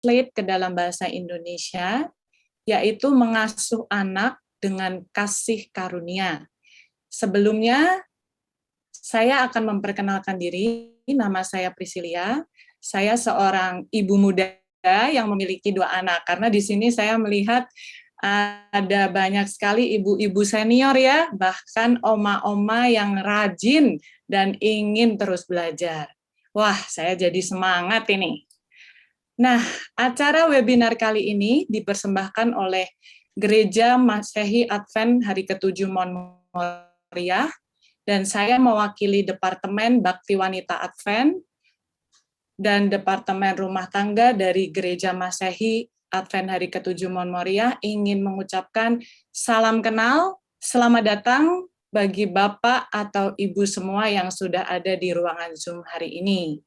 translate ke dalam bahasa Indonesia, yaitu mengasuh anak dengan kasih karunia. Sebelumnya, saya akan memperkenalkan diri. Nama saya Priscilia. Saya seorang ibu muda yang memiliki 2 anak. Karena di sini saya melihat ada banyak sekali ibu-ibu senior ya, bahkan oma-oma yang rajin dan ingin terus belajar. Wah, saya jadi semangat ini. Nah, acara webinar kali ini dipersembahkan oleh Gereja Masehi Advent Hari ke-7 Monmoriah, dan saya mewakili Departemen Bakti Wanita Advent dan Departemen Rumah Tangga dari Gereja Masehi Advent Hari ke-7 Monmoriah ingin mengucapkan salam kenal, selamat datang bagi Bapak atau Ibu semua yang sudah ada di ruangan Zoom hari ini.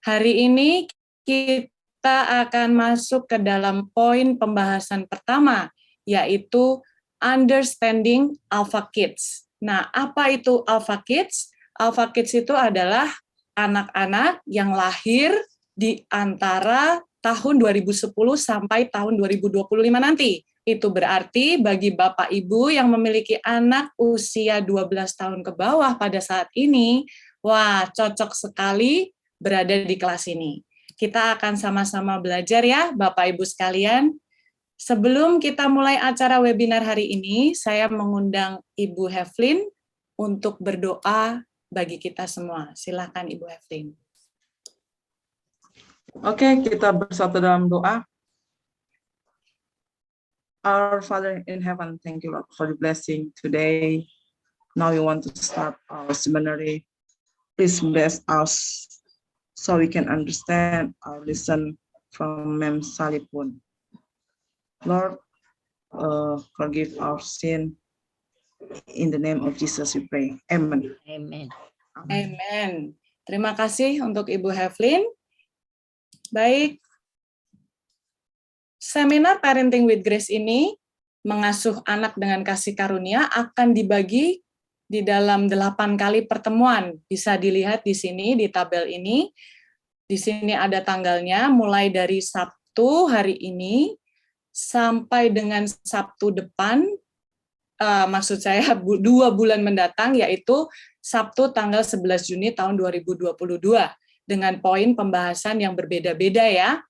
Hari ini kita akan masuk ke dalam poin pembahasan pertama, yaitu Understanding Alpha Kids. Nah, apa itu Alpha Kids? Alpha Kids itu adalah anak-anak yang lahir di antara tahun 2010 sampai tahun 2025 nanti. Itu berarti bagi Bapak Ibu yang memiliki anak usia 12 tahun ke bawah pada saat ini, wah cocok sekali berada di kelas ini. Kita akan sama-sama belajar ya Bapak Ibu sekalian. Sebelum kita mulai acara webinar hari ini, saya mengundang Ibu Heflin untuk berdoa bagi kita semua. Silakan Ibu Heflin. Oke, kita bersatu dalam doa. Our Father in heaven, thank you Lord for the blessing today. Now we want to start our seminary. Please bless us so we can understand or listen from Mem Salipun. Lord, forgive our sin. In the name of Jesus we pray. Amen. Amen. Amen. Terima kasih untuk Ibu Heflin. Baik, seminar Parenting with Grace ini, mengasuh anak dengan kasih karunia, akan dibagi di dalam 8 kali pertemuan. Bisa dilihat di sini, di tabel ini. Di sini ada tanggalnya, mulai dari Sabtu hari ini, sampai dengan Sabtu depan, maksud saya 2 bulan mendatang, yaitu Sabtu tanggal 11 Juni tahun 2022, dengan poin pembahasan yang berbeda-beda ya.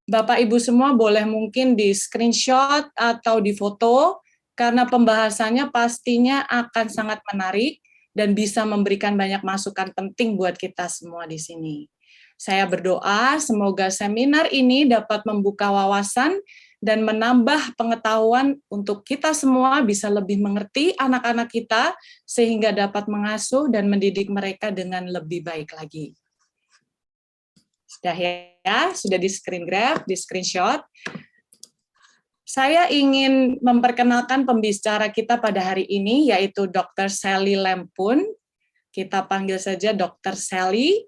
Bapak Ibu semua boleh mungkin di screenshot atau di foto, karena pembahasannya pastinya akan sangat menarik dan bisa memberikan banyak masukan penting buat kita semua di sini. Saya berdoa semoga seminar ini dapat membuka wawasan dan menambah pengetahuan untuk kita semua bisa lebih mengerti anak-anak kita, sehingga dapat mengasuh dan mendidik mereka dengan lebih baik lagi. Sudah ya, sudah di screen grab, di screenshot. Saya ingin memperkenalkan pembicara kita pada hari ini, yaitu Dr. Sally Lempun. Kita panggil saja Dr. Sally.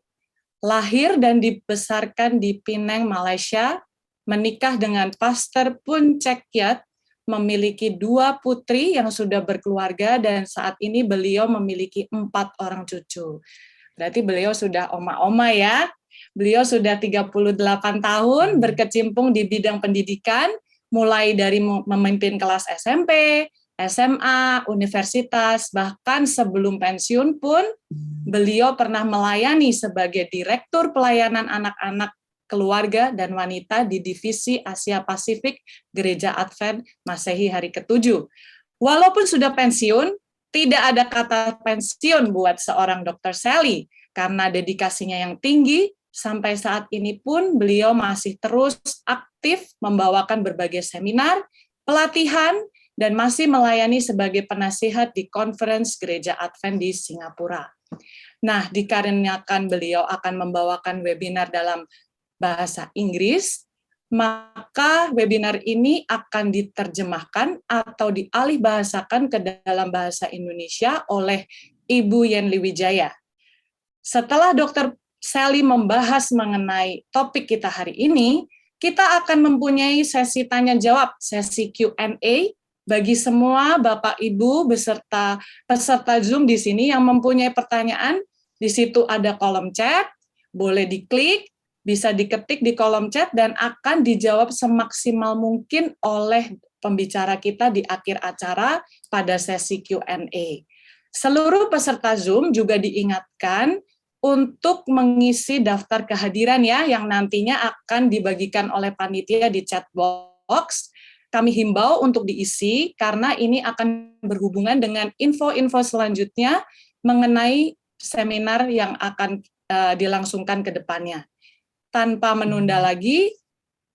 Lahir dan dibesarkan di Penang, Malaysia, menikah dengan Pastor Pun Cekyat, memiliki 2 putri yang sudah berkeluarga, dan saat ini beliau memiliki 4 orang cucu. Berarti beliau sudah oma-oma ya. Beliau sudah 38 tahun berkecimpung di bidang pendidikan, mulai dari memimpin kelas SMP, SMA, universitas, bahkan sebelum pensiun pun beliau pernah melayani sebagai Direktur Pelayanan Anak-anak, Keluarga, dan Wanita di Divisi Asia Pasifik Gereja Advent Masehi Hari ke-7. Walaupun sudah pensiun, tidak ada kata pensiun buat seorang Dr. Sally, karena dedikasinya yang tinggi. Sampai saat ini pun beliau masih terus aktif membawakan berbagai seminar, pelatihan, dan masih melayani sebagai penasihat di Conference Gereja Advent di Singapura. Nah, dikarenakan beliau akan membawakan webinar dalam bahasa Inggris, maka webinar ini akan diterjemahkan atau dialih bahasakan ke dalam bahasa Indonesia oleh Ibu Yenli Wijaya. Setelah Dr. Sally membahas mengenai topik kita hari ini, kita akan mempunyai sesi tanya-jawab, sesi Q&A, bagi semua Bapak Ibu beserta peserta Zoom di sini yang mempunyai pertanyaan. Di situ ada kolom chat, boleh diklik, bisa diketik di kolom chat dan akan dijawab semaksimal mungkin oleh pembicara kita di akhir acara pada sesi Q&A. Seluruh peserta Zoom juga diingatkan untuk mengisi daftar kehadiran ya, yang nantinya akan dibagikan oleh panitia di chat box. Kami himbau untuk diisi karena ini akan berhubungan dengan info-info selanjutnya mengenai seminar yang akan dilangsungkan ke depannya. Tanpa menunda lagi,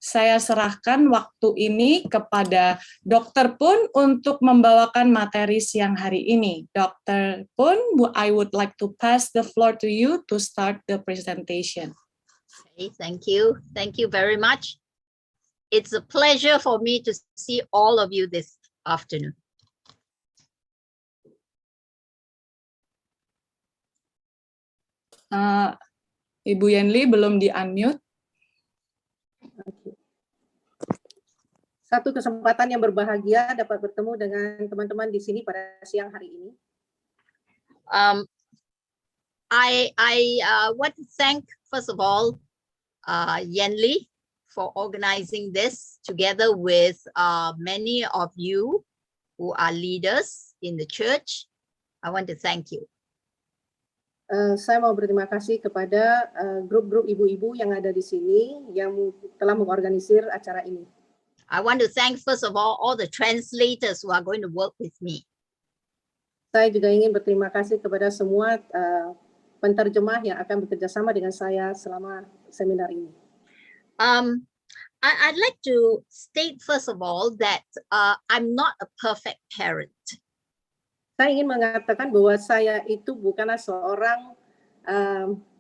saya serahkan waktu ini kepada Dr. Poon untuk membawakan materi siang hari ini. Dr. Poon, I would like to pass the floor to you to start the presentation. Okay, thank you. Thank you very much. It's a pleasure for me to see all of you this afternoon. Ibu Yenli belum di-unmute. Satu kesempatan yang berbahagia dapat bertemu dengan teman-teman di sini pada siang hari ini. I want to thank, first of all, Yenli for organizing this together with many of you who are leaders in the church. I want to thank you. Saya mau berterima kasih kepada grup-grup ibu-ibu yang ada di sini yang telah mengorganisir acara ini. I want to thank, first of all the translators who are going to work with me. Saya juga ingin berterima kasih kepada semua penterjemah yang akan bekerja sama dengan saya selama seminar ini. I'd like to state, first of all, that I'm not a perfect parent. Saya ingin mengatakan bahwa saya itu bukanlah seorang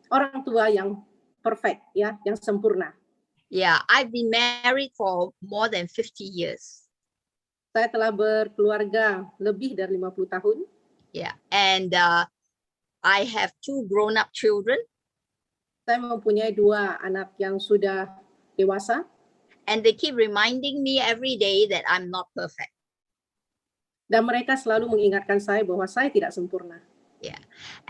orang tua yang perfect, ya, yang sempurna. Yeah, I've been married for more than 50 years. Saya telah berkeluarga lebih dari 50 tahun. Yeah, and I have 2 grown-up children. Saya mempunyai 2 anak yang sudah dewasa. And they keep reminding me every day that I'm not perfect. Dan mereka selalu mengingatkan saya bahwa saya tidak sempurna. Yeah,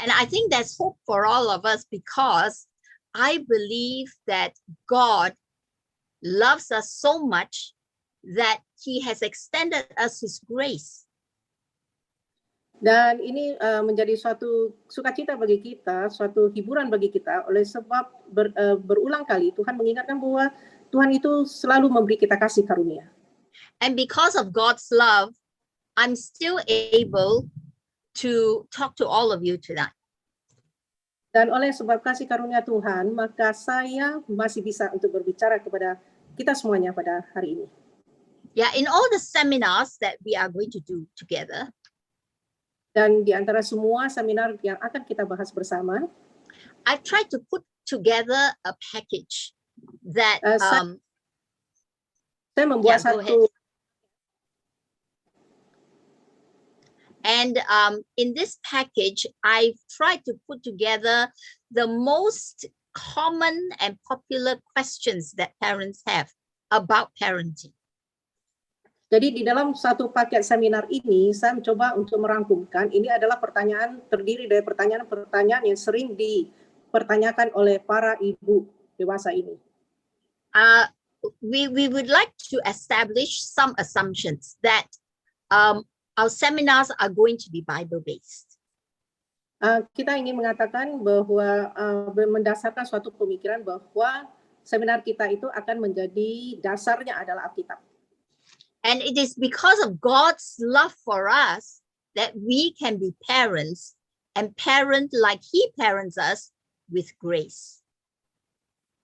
and I think there's hope for all of us because I believe that God loves us so much that He has extended us His grace. Dan ini menjadi suatu sukacita bagi kita, suatu hiburan bagi kita, oleh sebab berulang kali Tuhan mengingatkan bahwa Tuhan itu selalu memberi kita kasih karunia. And because of God's love, I'm still able to talk to all of you tonight. Dan oleh sebab kasih karunia Tuhan, maka saya masih bisa untuk berbicara kepada kita semuanya pada hari ini. Yeah, in all the seminars that we are going to do together, dan di antara semua seminar yang akan kita bahas bersama, I've tried to put together a package that saya membuat satu. And in this package, I've tried to put together the most common and popular questions that parents have about parenting. Jadi di dalam satu paket seminar ini, saya mencoba untuk merangkumkan, ini adalah pertanyaan, terdiri dari pertanyaan-pertanyaan yang sering dipertanyakan oleh para ibu dewasa ini. We would like to establish some assumptions that our seminars are going to be Bible-based. Kita ingin mengatakan bahwa mendasarkan suatu pemikiran bahwa seminar kita itu akan menjadi dasarnya adalah Alkitab. And it is because of God's love for us that we can be parents and parent like He parents us with grace.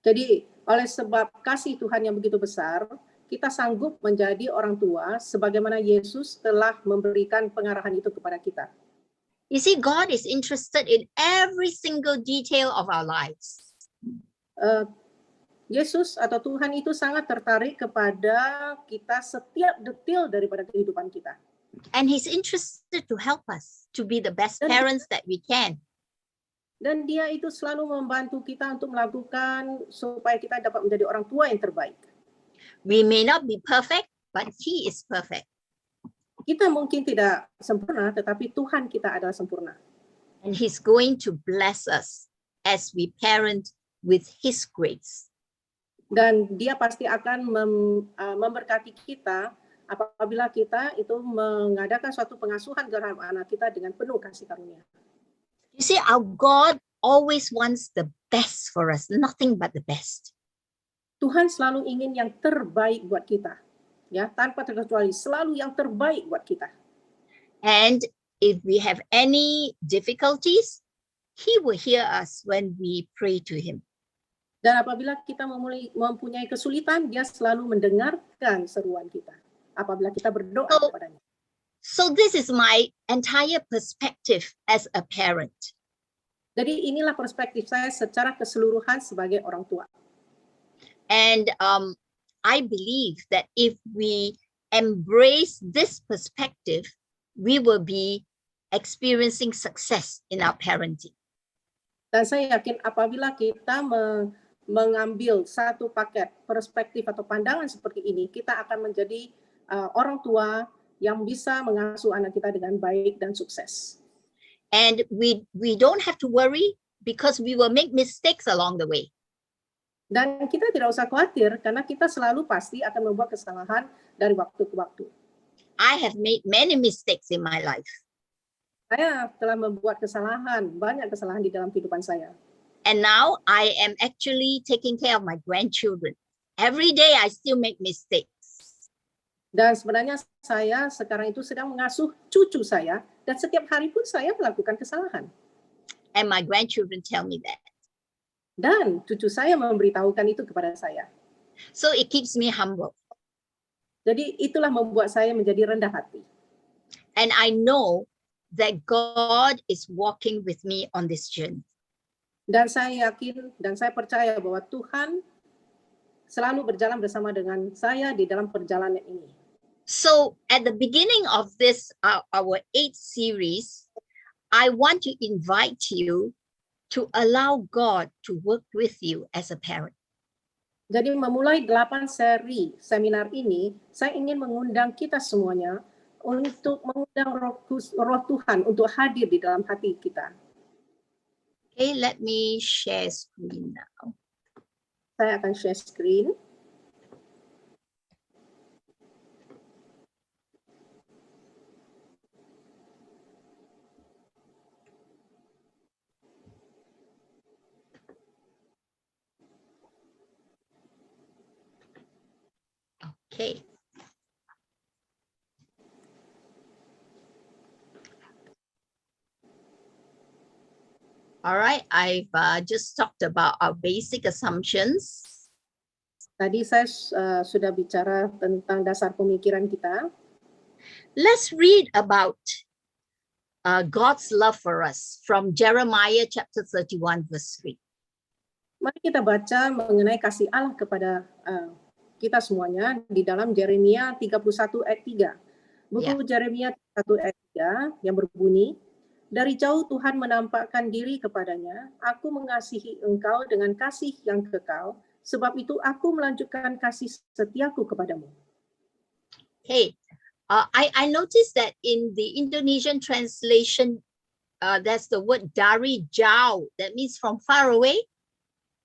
Jadi oleh sebab kasih Tuhan yang begitu besar, kita sanggup menjadi orang tua sebagaimana Yesus telah memberikan pengarahan itu kepada kita. You see, God is interested in every single detail of our lives. Yesus atau Tuhan itu sangat tertarik kepada kita setiap detail daripada kehidupan kita. And He's interested to help us to be the best parents that we can. Dan Dia itu selalu membantu kita untuk melakukan supaya kita dapat menjadi orang tua yang terbaik. We may not be perfect, but He is perfect. Kita mungkin tidak sempurna, tetapi Tuhan kita adalah sempurna. And He's going to bless us as we parent with His grace. Dan Dia pasti akan memberkati kita apabila kita itu mengadakan suatu pengasuhan terhadap anak kita dengan penuh kasih karunia. You see, our God always wants the best for us, nothing but the best. Tuhan selalu ingin yang terbaik buat kita. Ya, tanpa terkecuali selalu yang terbaik buat kita. And if we have any difficulties, He will hear us when we pray to Him. Dan apabila kita mempunyai kesulitan, Dia selalu mendengarkan seruan kita apabila kita berdoa kepadanya. So this is my entire perspective as a parent. Jadi inilah perspektif saya secara keseluruhan sebagai orang tua. And I believe that if we embrace this perspective, we will be experiencing success in our parenting. Dan saya yakin apabila kita mengambil satu paket perspektif atau pandangan seperti ini, kita akan menjadi orang tua yang bisa mengasuh anak kita dengan baik dan sukses. And we don't have to worry because we will make mistakes along the way. Dan kita tidak usah khawatir karena kita selalu pasti akan membuat kesalahan dari waktu ke waktu. I have made many mistakes in my life. Saya telah membuat kesalahan, banyak kesalahan di dalam kehidupan saya. And now I am actually taking care of my grandchildren. Every day I still make mistakes. Dan sebenarnya saya sekarang itu sedang mengasuh cucu saya dan setiap hari pun saya melakukan kesalahan. And my grandchildren tell me that. Dan cucu saya memberitahukan itu kepada saya. So it keeps me humble. Jadi itulah membuat saya menjadi rendah hati. And I know that God is walking with me on this journey. Dan saya yakin dan saya percaya bahwa Tuhan selalu berjalan bersama dengan saya di dalam perjalanan ini. So at the beginning of this, our 8th series, I want to invite you to allow God to work with you as a parent. Jadi memulai 8 seri seminar ini, saya ingin mengundang kita semuanya untuk mengundang roh Tuhan untuk hadir di dalam hati kita. Okay, let me share screen now. Saya akan share screen. Okay. All right, I've just talked about our basic assumptions. Tadi saya sudah bicara tentang dasar pemikiran kita. Let's read about God's love for us from Jeremiah chapter 31 verse 3. Mari kita baca mengenai kasih Allah kepada kita semuanya di dalam Yeremia 31 ayat 3. Buku Yeremia 31 ayat 3 yang berbunyi, dari jauh Tuhan menampakkan diri kepadanya, aku mengasihi engkau dengan kasih yang kekal, sebab itu aku melanjutkan kasih setiaku kepadamu. Okay, I noticed that in the Indonesian translation, there's the word dari jauh, that means from far away.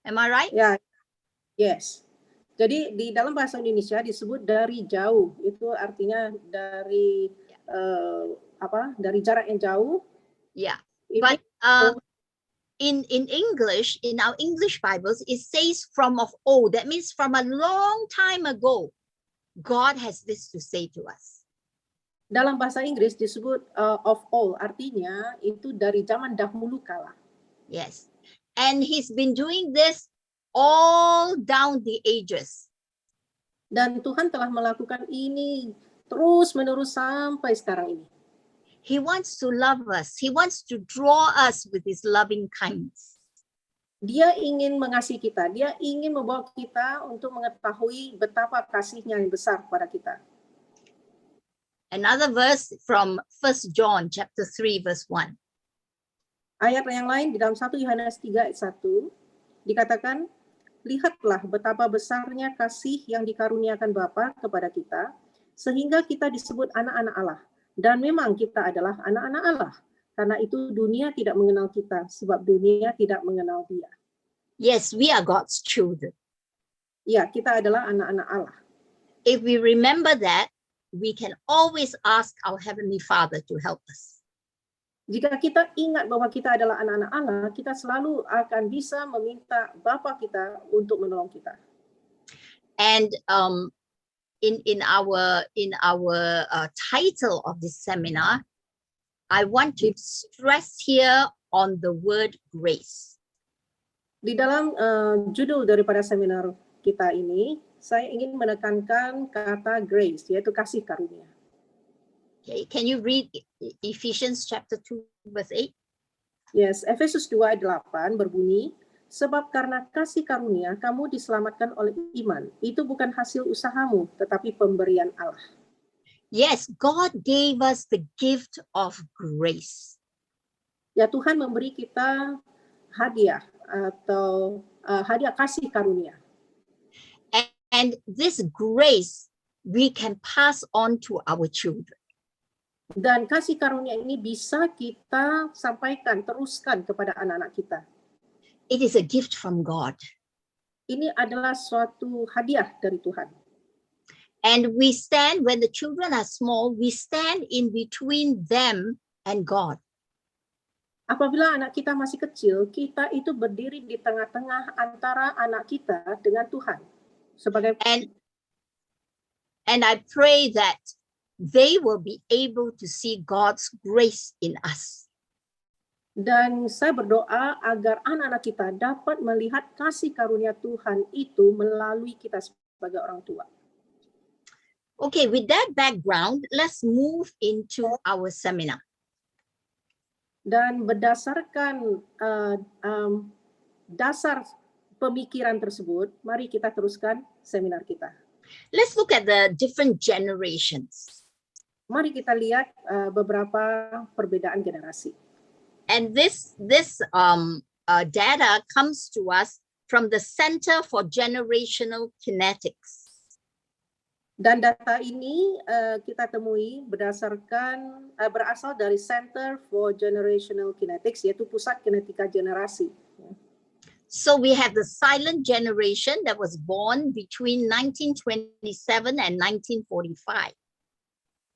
Am I right? Ya, yes. Jadi di dalam bahasa Indonesia disebut dari jauh, itu artinya dari dari jarak yang jauh. Yeah, but in English, in our English Bibles, it says from of old. That means from a long time ago, God has this to say to us. Dalam bahasa Inggris disebut of old, artinya itu dari zaman dahulu kala. Yes, and He's been doing this all down the ages. Dan Tuhan telah melakukan ini terus menerus sampai sekarang ini. He wants to love us. He wants to draw us with His loving kindness. Dia ingin mengasihi kita. Dia ingin membawa kita untuk mengetahui betapa kasih-Nya yang besar kepada kita. Another verse from 1 John chapter 3 verse 1. Ayat yang lain di dalam 1 Yohanes 3 ayat 1 dikatakan, lihatlah betapa besarnya kasih yang dikaruniakan Bapa kepada kita, sehingga kita disebut anak-anak Allah. Dan memang kita adalah anak-anak Allah. Karena itu dunia tidak mengenal kita, sebab dunia tidak mengenal Dia. Yes, we are God's children. Ya, kita adalah anak-anak Allah. If we remember that, we can always ask our Heavenly Father to help us. Jika kita ingat bahwa kita adalah anak-anak Allah, kita selalu akan bisa meminta Bapa kita untuk menolong kita. And in our title of this seminar, I want to stress here on the word grace. Di dalam judul daripada seminar kita ini, saya ingin menekankan kata grace, yaitu kasih karunia. Okay, can you read Ephesians chapter 2 verse 8? Yes, Efesus 2 ayat 8 berbunyi, sebab karena kasih karunia kamu diselamatkan oleh iman. Itu bukan hasil usahamu, tetapi pemberian Allah. Yes, God gave us the gift of grace. Ya, Tuhan memberi kita hadiah atau hadiah kasih karunia. And this grace we can pass on to our children. Dan kasih karunia ini bisa kita sampaikan, teruskan kepada anak-anak kita. It is a gift from God. Ini adalah suatu hadiah dari Tuhan. And we stand, when the children are small, we stand in between them and God. Apabila anak kita masih kecil, kita itu berdiri di tengah-tengah antara anak kita dengan Tuhan. Sebagai And I pray that they will be able to see God's grace in us. Dan saya berdoa agar anak-anak kita dapat melihat kasih karunia Tuhan itu melalui kita sebagai orang tua. Okay, with that background, let's move into our seminar. Dan berdasarkan dasar pemikiran tersebut, mari kita teruskan seminar kita. Let's look at the different generations. Mari kita lihat beberapa perbedaan generasi. And this data comes to us from the Center for Generational Kinetics. Dan data ini kita temui berdasarkan berasal dari Center for Generational Kinetics, yaitu pusat kinetika generasi. So we have the silent generation that was born between 1927 and 1945.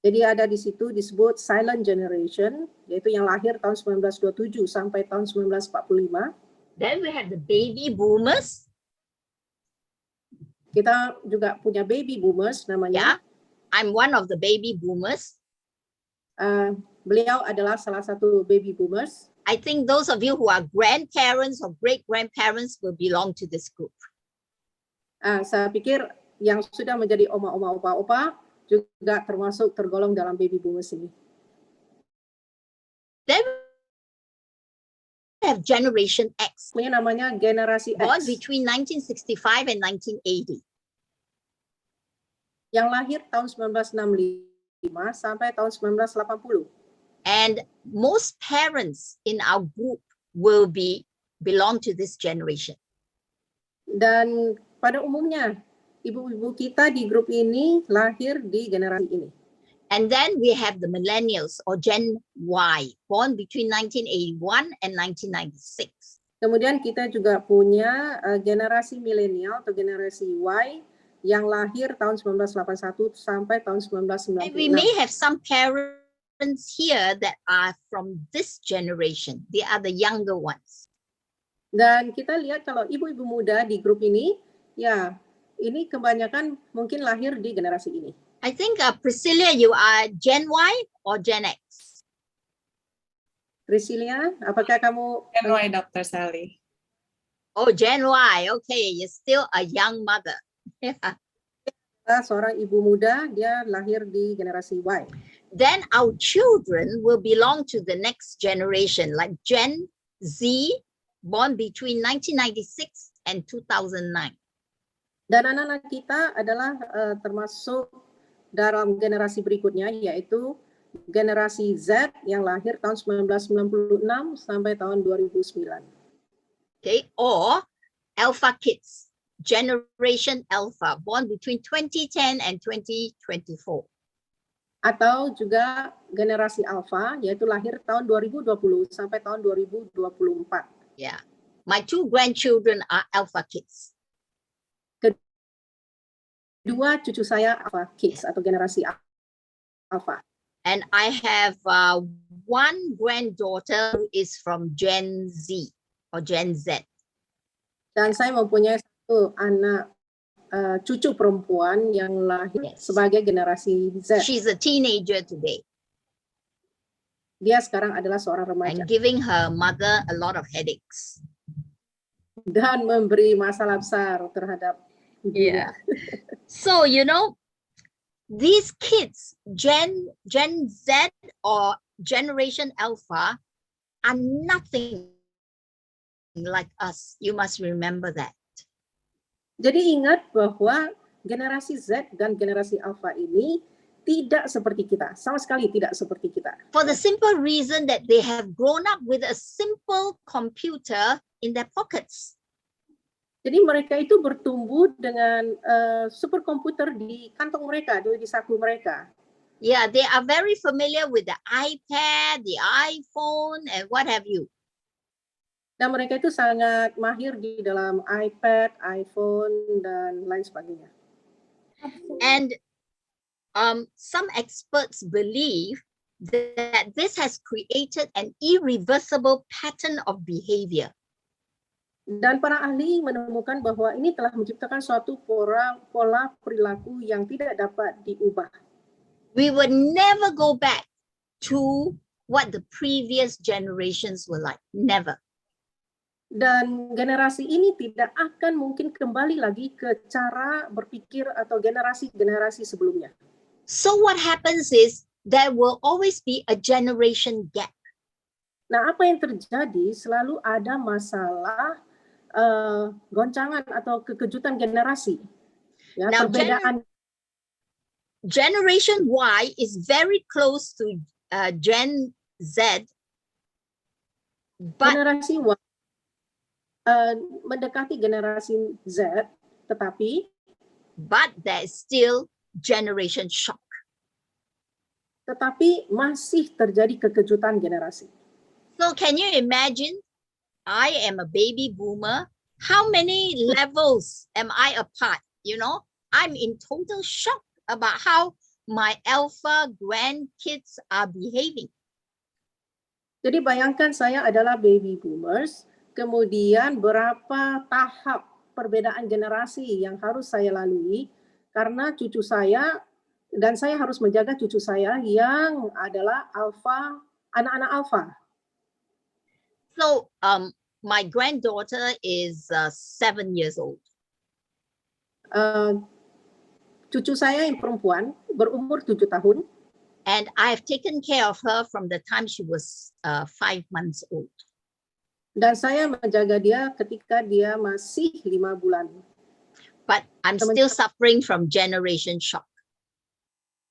Jadi ada di situ disebut silent generation, yaitu yang lahir tahun 1927 sampai tahun 1945. Then we have the baby boomers. Kita juga punya baby boomers namanya. Yeah, I'm one of the baby boomers. Beliau adalah salah satu baby boomers. I think those of you who are grandparents or great-grandparents will belong to this group. Saya pikir yang sudah menjadi oma-oma, opa-opa juga tergolong dalam baby boomers ini. Then we have Generation X, Ini namanya generasi born X, between 1965 and 1980. yang lahir tahun 1965 sampai tahun 1980. And most parents in our group will belong to this generation. Dan pada umumnya ibu-ibu kita di grup ini lahir di generasi ini. And then we have the millennials or Gen Y, born between 1981 and 1996. Kemudian kita juga punya generasi milenial atau generasi Y yang lahir tahun 1981 sampai tahun And we 1996. may have some parents here that are from this generation. They are the younger ones. Dan kita lihat kalau ibu-ibu muda di grup ini, ya ini kebanyakan mungkin lahir di generasi ini. I think Priscilla, you are Gen Y or Gen X? Priscilia, apakah kamu Gen Y, Dr. Sally. Oh, Gen Y. Okay, you're still a young mother. seorang ibu muda, dia lahir di generasi Y. Then our children will belong to the next generation, like Gen Z, born between 1996 and 2009. Dan anak-anak kita adalah termasuk dalam generasi berikutnya, yaitu generasi Z yang lahir tahun 1996 sampai tahun 2009. Okay, or Alpha Kids, Generation Alpha, born between 2010 and 2024. Atau juga generasi Alpha, yaitu lahir tahun 2020 sampai tahun 2024. Yeah. My two grandchildren are Alpha kids. Dua cucu saya Alpha Kids atau generasi Alpha. And I have one granddaughter who is from Gen Z or Gen Z. Dan saya mempunyai satu anak cucu perempuan yang lahir Yes. sebagai generasi Z. She's a teenager today Dia sekarang adalah seorang remaja and giving her mother a lot of headaches. dan memberi masalah besar terhadap ibunya. So, you know, these kids, Gen Z or Generation Alpha, are nothing like us. You must remember that. Jadi ingat bahwa generasi Z dan generasi Alpha ini tidak seperti kita, sama sekali tidak seperti kita. For the simple reason that they have grown up with a simple computer in their pockets. Jadi mereka itu bertumbuh dengan superkomputer di kantong mereka, di saku mereka. Yeah, they are very familiar with the iPad, the iPhone, and what have you. Dan mereka itu sangat mahir di dalam iPad, iPhone, dan lain sebagainya. And some experts believe that this has created an irreversible pattern of behavior. Dan para ahli menemukan bahwa ini telah menciptakan suatu pola perilaku yang tidak dapat diubah. We would never go back to what the previous generations were like. Never. Dan generasi ini tidak akan mungkin kembali lagi ke cara berpikir atau generasi-generasi sebelumnya. So what happens is there will always be a generation gap. Nah, apa yang terjadi? Selalu ada masalah goncangan atau kekejutan generasi. Ya, Now, perbedaan. Generation Y is very close to Gen Z, but Generasi Y mendekati generasi Z, tetapi there's still generation shock. masih terjadi kekejutan generasi. So can you imagine? I am a baby boomer. How many levels am I apart? You know, I'm in total shock about how my alpha grandkids are behaving. Jadi bayangkan saya adalah baby boomers, kemudian berapa tahap perbedaan generasi yang harus saya lalui karena cucu saya dan saya harus menjaga cucu saya yang adalah alpha, anak-anak alpha. So my granddaughter is 7 years old. Cucu saya yang perempuan berumur 7 tahun. And I've taken care of her from the time she was 5 months old. Dan saya menjaga dia ketika dia masih 5 bulan. But I'm still suffering from generation shock.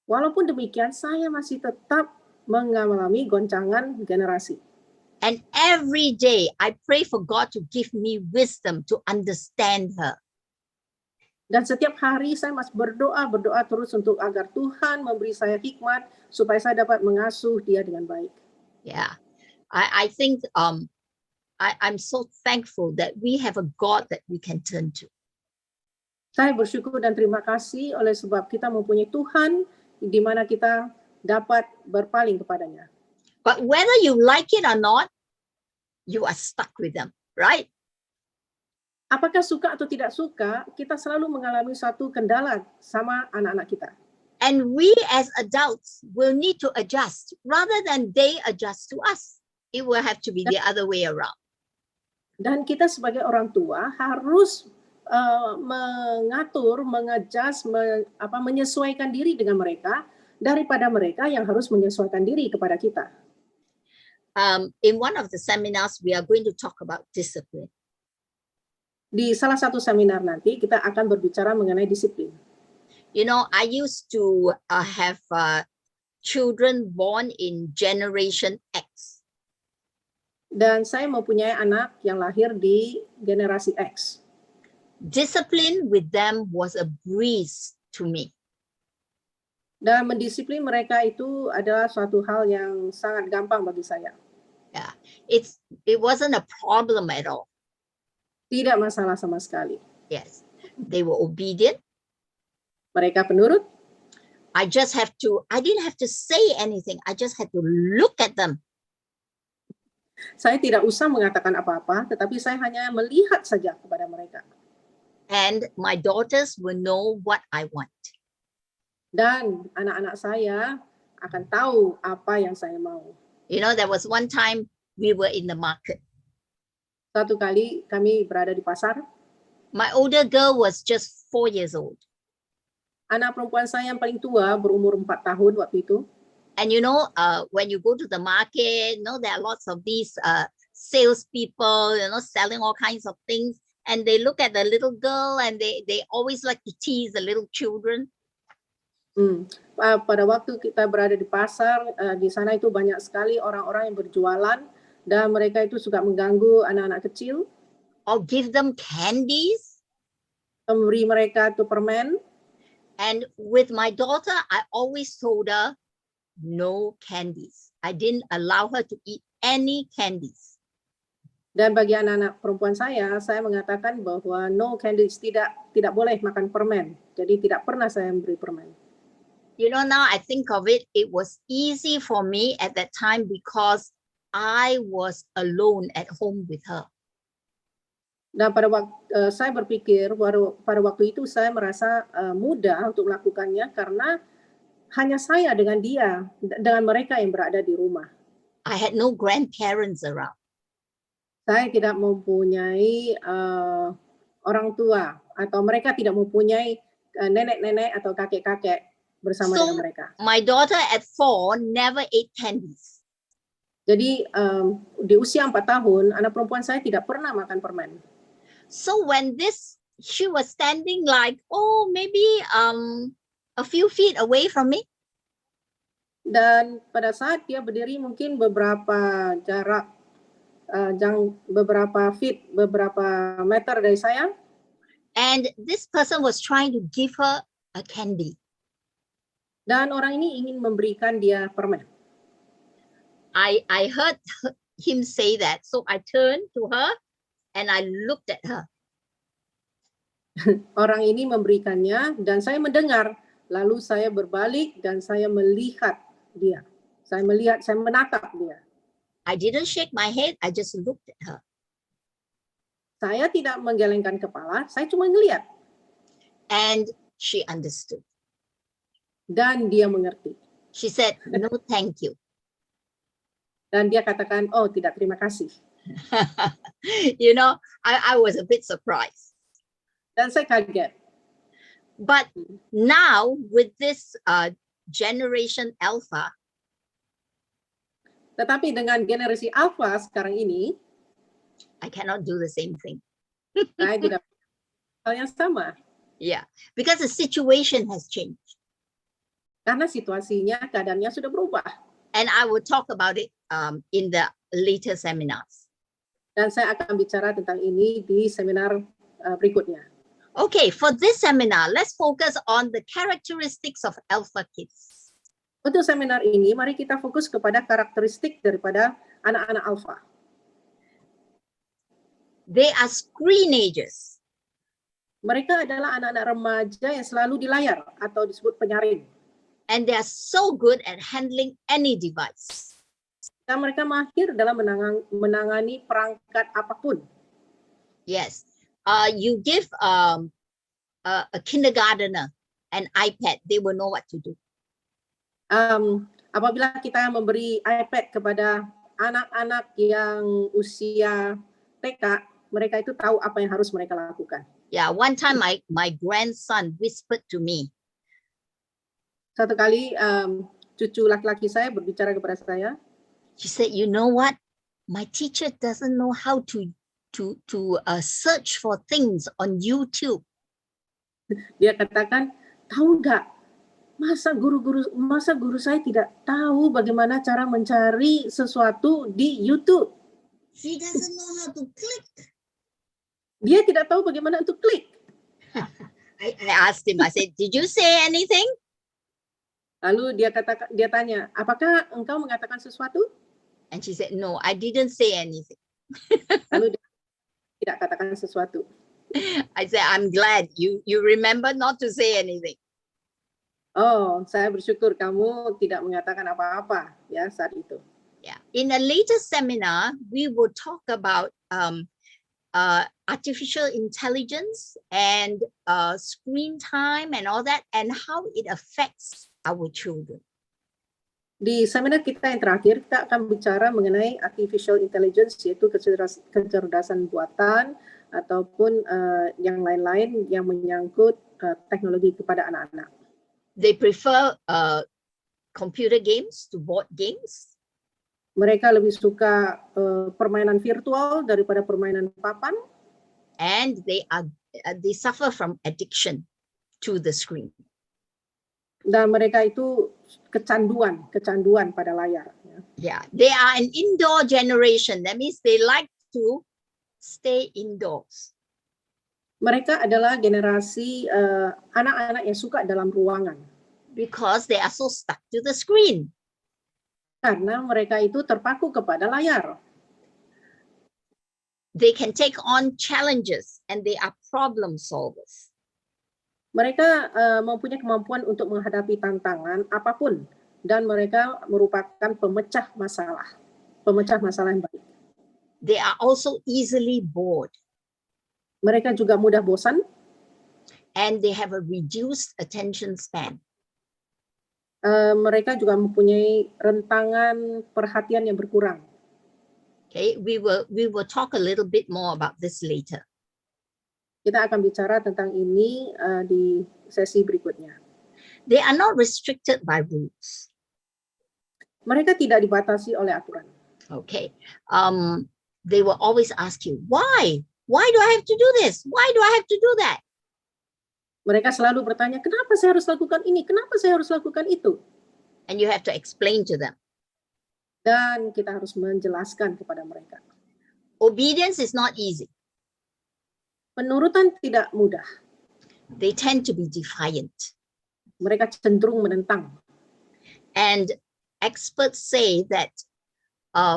Walaupun demikian, saya masih tetap mengalami goncangan generasi. And every day I pray for God to give me wisdom to understand her. Dan setiap hari saya masih berdoa terus untuk agar Tuhan memberi saya hikmat supaya saya dapat mengasuh dia dengan baik. Yeah, I think I'm so thankful that we have a God that we can turn to. Saya bersyukur dan terima kasih oleh sebab kita mempunyai Tuhan di mana kita dapat berpaling kepadanya. But whether you like it or not, you are stuck with them, right? Apakah suka atau tidak suka, kita selalu mengalami suatu kendala sama anak-anak kita. And we as adults will need to adjust rather than they adjust to us. It will have to be the other way around. Dan kita sebagai orang tua harus mengatur, mengadjust, menyesuaikan diri dengan mereka daripada mereka yang harus menyesuaikan diri kepada kita. In one of the seminars, we are going to talk about discipline. Di salah satu seminar nanti kita akan berbicara mengenai disiplin. You know, I used to have children born in Generation X. Dan saya mempunyai anak yang lahir di generasi X. Discipline with them was a breeze to me. Dan mendisiplin mereka itu adalah suatu hal yang sangat gampang bagi saya. Yeah, it wasn't a problem at all. Tidak masalah sama sekali. Yes, they were obedient. Mereka penurut. I didn't have to say anything. I just had to look at them. Saya tidak usah mengatakan apa-apa, tetapi saya hanya melihat saja kepada mereka. And my daughters will know what I want. Dan anak-anak saya akan tahu apa yang saya mau. You know, there was one time we were in the market. Satu kali kami berada di pasar. My older girl was just 4 years old. Anak perempuan saya yang paling tua berumur 4 tahun waktu itu. And you know, when you go to the market, you know, there are lots of these salespeople, you know, selling all kinds of things. And they look at the little girl and they always like to tease the little children. Pada waktu kita berada di pasar, di sana itu banyak sekali orang-orang yang berjualan dan mereka itu suka mengganggu anak-anak kecil. Or give them candies. Memberi mereka itu permen. And with my daughter, I always told her, no candies. I didn't allow her to eat any candies. Dan bagi anak-anak perempuan saya mengatakan bahwa no candies, tidak boleh makan permen. Jadi tidak pernah saya memberi permen. You know, now I think of it, it was easy for me at that time because I was alone at home with her. Dan pada waktu saya berpikir pada waktu itu saya merasa mudah untuk melakukannya karena hanya saya dengan dia, dengan mereka yang berada di rumah. I had no grandparents around. Saya tidak mempunyai orang tua atau mereka tidak mempunyai nenek-nenek atau kakek-kakek bersama dengan mereka. My daughter at 4 never ate candies. Jadi di usia 4 tahun, anak perempuan saya tidak pernah makan permen. So when she was standing like, maybe a few feet away from me. Dan pada saat dia berdiri mungkin beberapa jarak, beberapa feet, beberapa meter dari saya. And this person was trying to give her a candy. Dan orang ini ingin memberikan dia permen. I heard him say that, so I turned to her and I looked at her. Orang ini memberikannya dan saya mendengar, lalu saya berbalik dan saya melihat dia. Saya menatap dia. I didn't shake my head, I just looked at her. Saya tidak menggelengkan kepala, saya cuma ngelihat. And she understood. Dan dia mengerti. She said, no, thank you. Dan dia katakan, oh tidak, terima kasih. You know, I was a bit surprised. Dan saya kaget. But now with this generation Alpha, tetapi dengan generasi Alpha sekarang ini, I cannot do the same thing. saya tidak hal yang sama. Yeah, because the situation has changed. Karena situasinya, keadaannya sudah berubah. And I will talk about it in the later seminars. Dan saya akan bicara tentang ini di seminar berikutnya. Okay, for this seminar, let's focus on the characteristics of Alpha kids. Untuk seminar ini, mari kita fokus kepada karakteristik daripada anak-anak Alpha. They are screenagers. Mereka adalah anak-anak remaja yang selalu di layar atau disebut penyaring. And they are so good at handling any device. Dan mereka mahir dalam menangani perangkat apapun. Yes. You give a kindergartner an iPad, they will know what to do. Apabila kita memberi iPad kepada anak-anak yang usia TK, mereka itu tahu apa yang harus mereka lakukan. Yeah, one time my grandson whispered to me. Satu kali cucu laki-laki saya berbicara kepada saya. She said, you know what? My teacher doesn't know how to search for things on YouTube. Dia katakan, tahu nggak? Masa guru saya tidak tahu bagaimana cara mencari sesuatu di YouTube? She doesn't know how to click. Dia tidak tahu bagaimana untuk klik. I asked him, I said, did you say anything? Lalu dia tanya, apakah engkau mengatakan sesuatu? And she said, no, I didn't say anything. Lalu tidak katakan sesuatu. I said, I'm glad you remember not to say anything. Oh, saya bersyukur kamu tidak mengatakan apa-apa ya saat itu. Yeah. In a later seminar, we will talk about artificial intelligence and screen time and all that, and how it affects our children. Di seminar kita yang terakhir, kita akan bicara mengenai artificial intelligence, yaitu kecerdasan buatan ataupun yang lain-lain yang menyangkut teknologi kepada anak-anak. They prefer computer games to board games. Mereka lebih suka permainan virtual daripada permainan papan. And they suffer from addiction to the screen. Dan mereka itu kecanduan pada layar. Yeah, they are an indoor generation. That means they like to stay indoors. Mereka adalah generasi anak-anak yang suka dalam ruangan. Because they are so stuck to the screen. Karena mereka itu terpaku kepada layar. They can take on challenges and they are problem solvers. Mereka mempunyai kemampuan untuk menghadapi tantangan apapun dan mereka merupakan pemecah masalah yang baik. They are also easily bored. Mereka juga mudah bosan. And they have a reduced attention span. Mereka juga mempunyai rentangan perhatian yang berkurang. Okay, we will talk a little bit more about this later. Kita akan bicara tentang ini di sesi berikutnya. They are not restricted by rules. Mereka tidak dibatasi oleh aturan. Okay, they will always ask you, why? Why do I have to do this? Why do I have to do that? Mereka selalu bertanya, kenapa saya harus lakukan ini? Kenapa saya harus lakukan itu? And you have to explain to them. Dan kita harus menjelaskan kepada mereka. Obedience is not easy. Penurutan tidak mudah. They tend to be defiant. Mereka cenderung menentang. And experts say that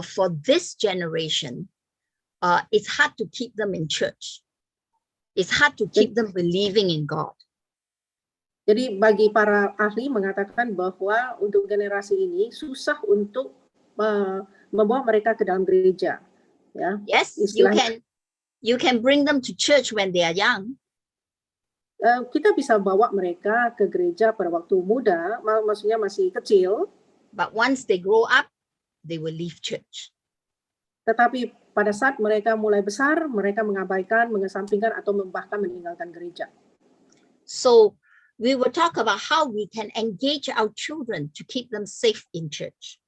for this generation, it's hard to keep them in church. It's hard to keep them believing in God. Jadi bagi para ahli mengatakan bahwa untuk generasi ini susah untuk membawa mereka ke dalam gereja. Ya. Yes, you can bring them to church when they are young. Kita bisa bawa mereka ke gereja pada waktu muda, maksudnya masih kecil. But once they grow up, they will leave church. Tetapi pada saat mereka mulai besar, mereka mengabaikan, mengesampingkan atau bahkan meninggalkan gereja. So we will talk about how we can engage our children to keep them safe in church.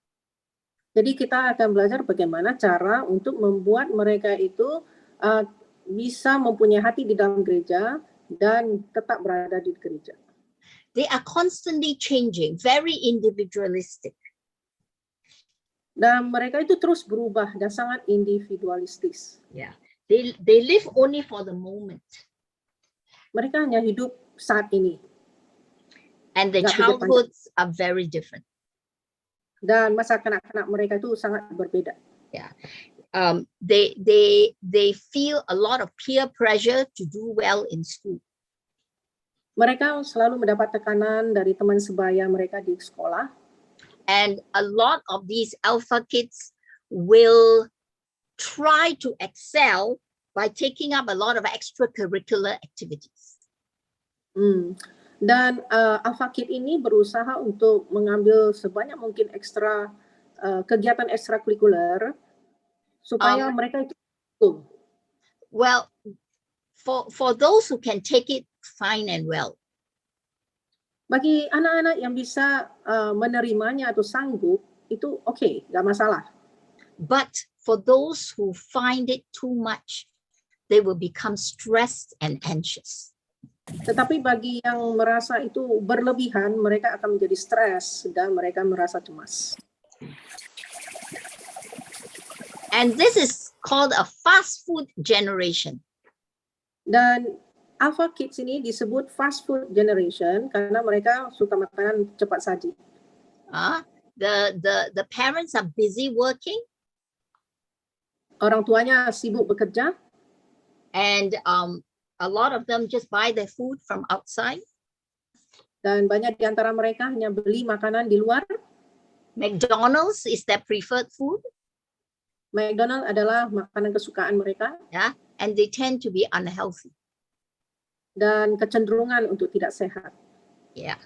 Jadi kita akan belajar bagaimana cara untuk membuat mereka itu bisa mempunyai hati di dalam gereja dan tetap berada di gereja. They are constantly changing, very individualistic. Dan mereka itu terus berubah dan sangat individualistis. Yeah, they live only for the moment. Mereka hanya hidup saat ini. And the childhoods are very different. Dan masa kanak-kanak mereka itu sangat berbeda. Yeah, they feel a lot of peer pressure to do well in school. Mereka selalu mendapat tekanan dari teman sebaya mereka di sekolah. And a lot of these alpha kids will try to excel by taking up a lot of extracurricular activities. Dan alpha kid ini berusaha untuk mengambil sebanyak mungkin kegiatan ekstrakurikuler supaya mereka itu. Well, for those who can take it fine and well. Bagi anak-anak yang bisa menerimanya atau sanggup, itu oke, nggak masalah. But for those who find it too much, they will become stressed and anxious. Tetapi bagi yang merasa itu berlebihan, mereka akan menjadi stres dan mereka merasa cemas. And this is called a fast food generation. Dan Alpha Kids ini disebut fast food generation karena mereka suka makanan cepat saji. The parents are busy working. Orang tuanya sibuk bekerja. And a lot of them just buy their food from outside. Dan banyak di antara mereka hanya beli makanan di luar. McDonald's is their preferred food. McDonald adalah makanan kesukaan mereka. Yeah, and they tend to be unhealthy. Dan kecenderungan untuk tidak sehat. Yeah.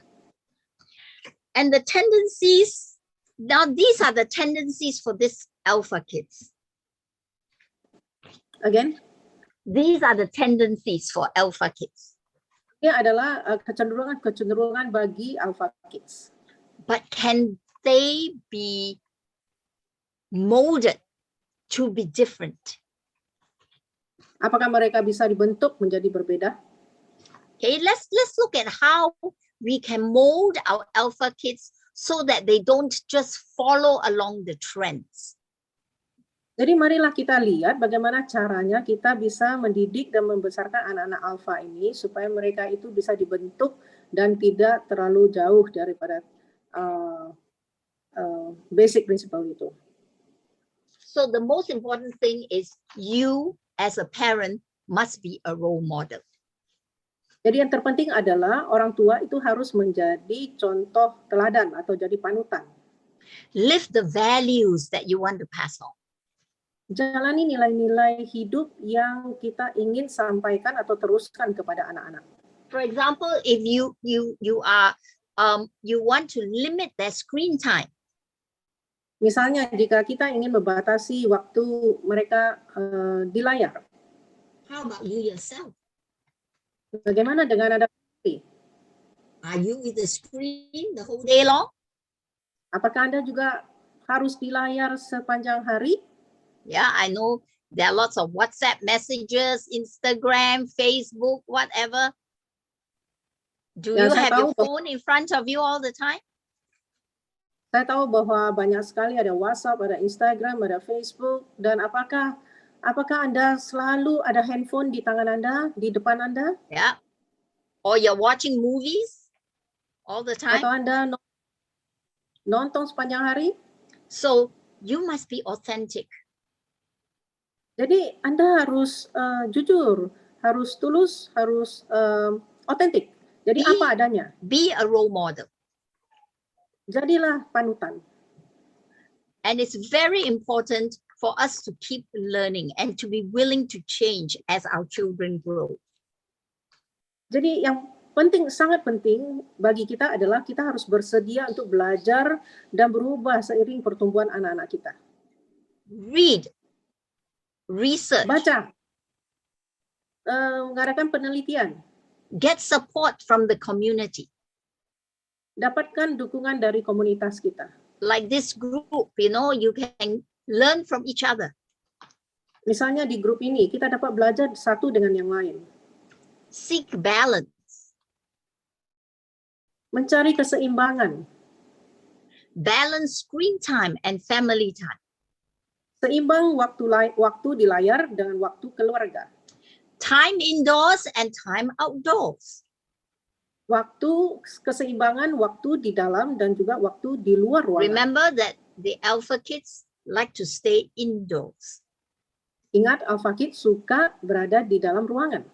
And the tendencies, now these are the tendencies for this alpha kids. Again, These are the tendencies for alpha kids. ini adalah kecenderungan bagi alpha kids. But can they be molded to be different? Apakah mereka bisa dibentuk menjadi berbeda? Okay, let's look at how we can mold our alpha kids so that they don't just follow along the trends. Jadi marilah kita lihat bagaimana caranya kita bisa mendidik dan membesarkan anak-anak alfa ini supaya mereka itu bisa dibentuk dan tidak terlalu jauh daripada basic principle itu. So the most important thing is you as a parent must be a role model. Jadi yang terpenting adalah orang tua itu harus menjadi contoh teladan atau jadi panutan. Live the values that you want to pass on. Jalani nilai-nilai hidup yang kita ingin sampaikan atau teruskan kepada anak-anak. For example, if you want to limit their screen time, Misalnya jika kita ingin membatasi waktu mereka di layar, how about you yourself? bagaimana dengan Anda? Are you with the screen the whole day long? Apakah Anda juga harus di layar sepanjang hari? Yeah, I know there are lots of WhatsApp messages, Instagram, Facebook, whatever. Do Ya, you saya have your tahu. phone in front of you all the time? Saya tahu bahwa banyak sekali ada WhatsApp, ada Instagram, ada Facebook, dan apakah Anda selalu ada handphone di tangan Anda, di depan Anda? Yeah. Or you're watching movies all the Atau time? Anda nonton sepanjang hari? So you must be authentic. Jadi Anda harus jujur, harus tulus, harus otentik. Jadi Iya. apa adanya. Be a role model. Jadilah panutan. And it's very important for us to keep learning and to be willing to change as our children grow. Jadi yang penting, sangat penting bagi kita adalah kita harus bersedia untuk belajar dan berubah seiring pertumbuhan anak-anak kita. Read, research, Baca, mengadakan penelitian, get support from the community. dapatkan dukungan dari komunitas kita. Like this group, you can learn from each other. Misalnya di grup ini kita dapat belajar satu dengan yang lain. Seek balance. Mencari keseimbangan, Balance screen time and family time. seimbang waktu di layar dengan waktu keluarga. Time indoors and time outdoors. Waktu keseimbangan, waktu di dalam dan juga waktu di luar ruangan. Remember that the alpha kids like to stay indoors. Ingat, alpha kid suka berada di dalam ruangan.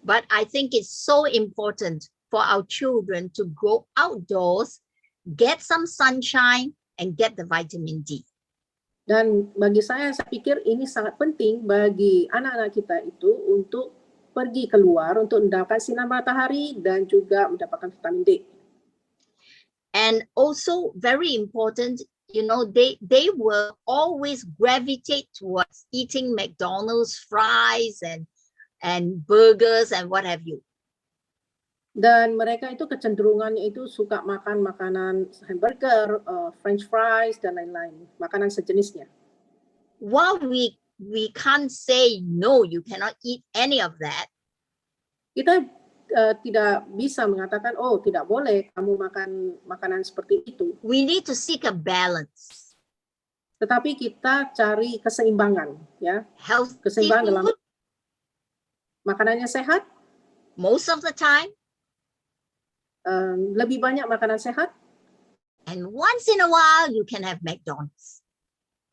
But I think it's so important for our children to go outdoors, get some sunshine, and get the vitamin D. Dan bagi saya pikir ini sangat penting bagi anak-anak kita itu untuk pergi keluar untuk mendapatkan sinar matahari dan juga mendapatkan vitamin D. And also very important, they will always gravitate towards eating McDonald's fries and burgers and what have you. Dan mereka itu kecenderungannya itu suka makan makanan hamburger, French fries dan lain-lain, makanan sejenisnya. While we can't say no, you cannot eat any of that. Kita tidak bisa mengatakan, oh tidak boleh kamu makan makanan seperti itu. We need to seek a balance. Tetapi kita cari keseimbangan, ya, Healthy keseimbangan dalam food makanannya sehat, most of the time, lebih banyak makanan sehat, and once in a while you can have McDonald's.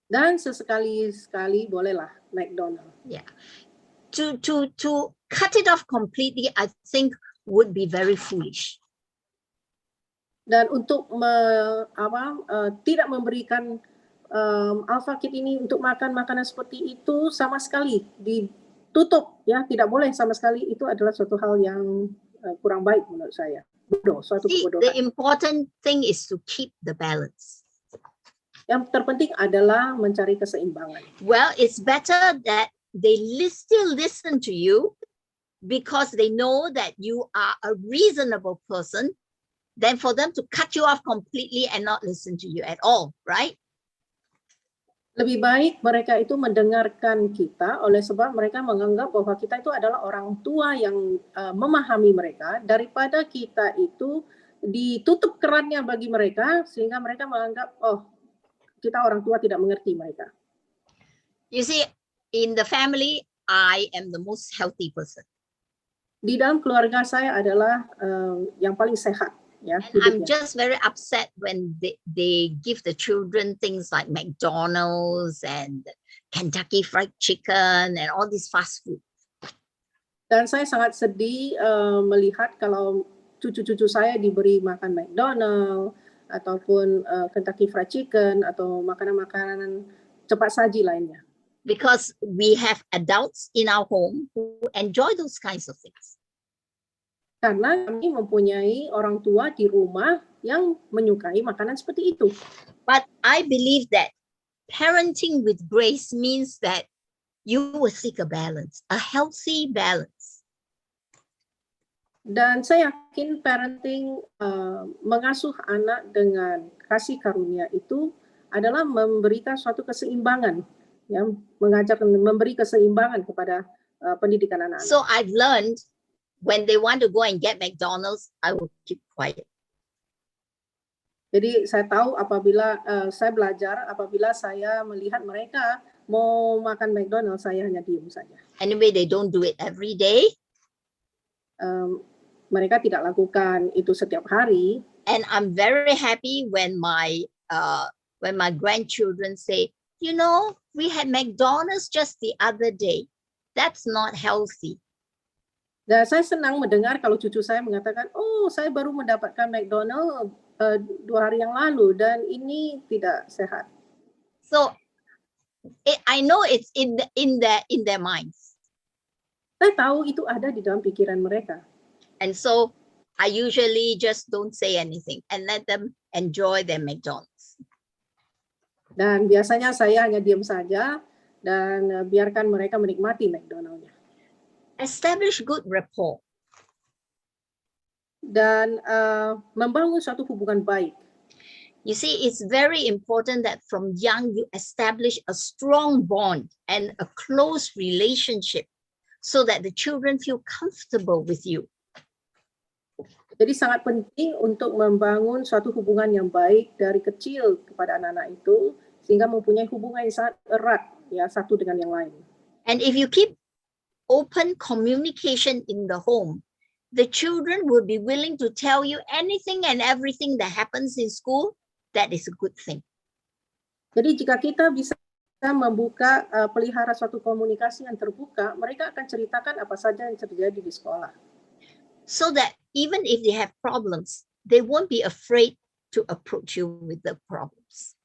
dan sesekali-sekali bolehlah McDonald. to cut it off completely, I think would be very foolish. Dan untuk tidak memberikan Alpha Kid ini untuk makan makanan seperti itu sama sekali ditutup, ya, tidak boleh sama sekali. Itu adalah suatu hal yang kurang baik menurut saya. Bodoh, suatu See, kebodohan. the important thing is to keep the balance. Yang terpenting adalah mencari keseimbangan. Well, it's better that they still listen to you because they know that you are a reasonable person than for them to cut you off completely and not listen to you at all, right? Lebih baik mereka itu mendengarkan kita oleh sebab mereka menganggap bahwa kita itu adalah orang tua yang memahami mereka, daripada kita itu ditutup kerannya bagi mereka sehingga mereka menganggap, oh, kita orang tua tidak mengerti mereka. You see, in the family, I am the most healthy person. Di dalam keluarga saya adalah yang paling sehat, ya, And I'm hidupnya. just very upset when they give the children things like McDonald's and Kentucky Fried Chicken and all this fast food. Dan saya sangat sedih melihat kalau cucu-cucu saya diberi makan McDonald ataupun Kentucky Fried Chicken atau makanan-makanan cepat saji lainnya. Because we have adults in our home who enjoy those kinds of things. Karena kami mempunyai orang tua di rumah yang menyukai makanan seperti itu. But I believe that parenting with grace means that you will seek a balance, a healthy balance. Dan saya yakin parenting, mengasuh anak dengan kasih karunia itu adalah memberikan suatu keseimbangan, ya, memberi keseimbangan kepada pendidikan anak-anak. So I've learned when they want to go and get McDonald's, I will keep quiet. Jadi saya tahu apabila saya belajar, apabila saya melihat mereka mau makan McDonald, saya hanya diam saja. Anyway, they don't do it every day. Mereka tidak lakukan itu setiap hari. And I'm very happy when my grandchildren say, you know, we had McDonald's just the other day. That's not healthy. Dan saya senang mendengar kalau cucu saya mengatakan, oh, saya baru mendapatkan McDonald 2 hari yang lalu dan ini tidak sehat. So I know it's in their minds. Saya tahu itu ada di dalam pikiran mereka. And so I usually just don't say anything and let them enjoy their McDonald's. Dan biasanya saya hanya diam saja dan biarkan mereka menikmati McDonald-nya. Establish good rapport. Dan membangun suatu hubungan baik. You see, it's very important that from young you establish a strong bond and a close relationship so that the children feel comfortable with you. Jadi sangat penting untuk membangun suatu hubungan yang baik dari kecil kepada anak-anak itu sehingga mempunyai hubungan yang sangat erat, ya, satu dengan yang lain. And if you keep open communication in the home, the children will be willing to tell you anything and everything that happens in school. That is a good thing. Jadi jika kita bisa membuka, pelihara suatu komunikasi yang terbuka, mereka akan ceritakan apa saja yang terjadi di sekolah. So that even if they have problems, they won't be afraid to approach you with the problems.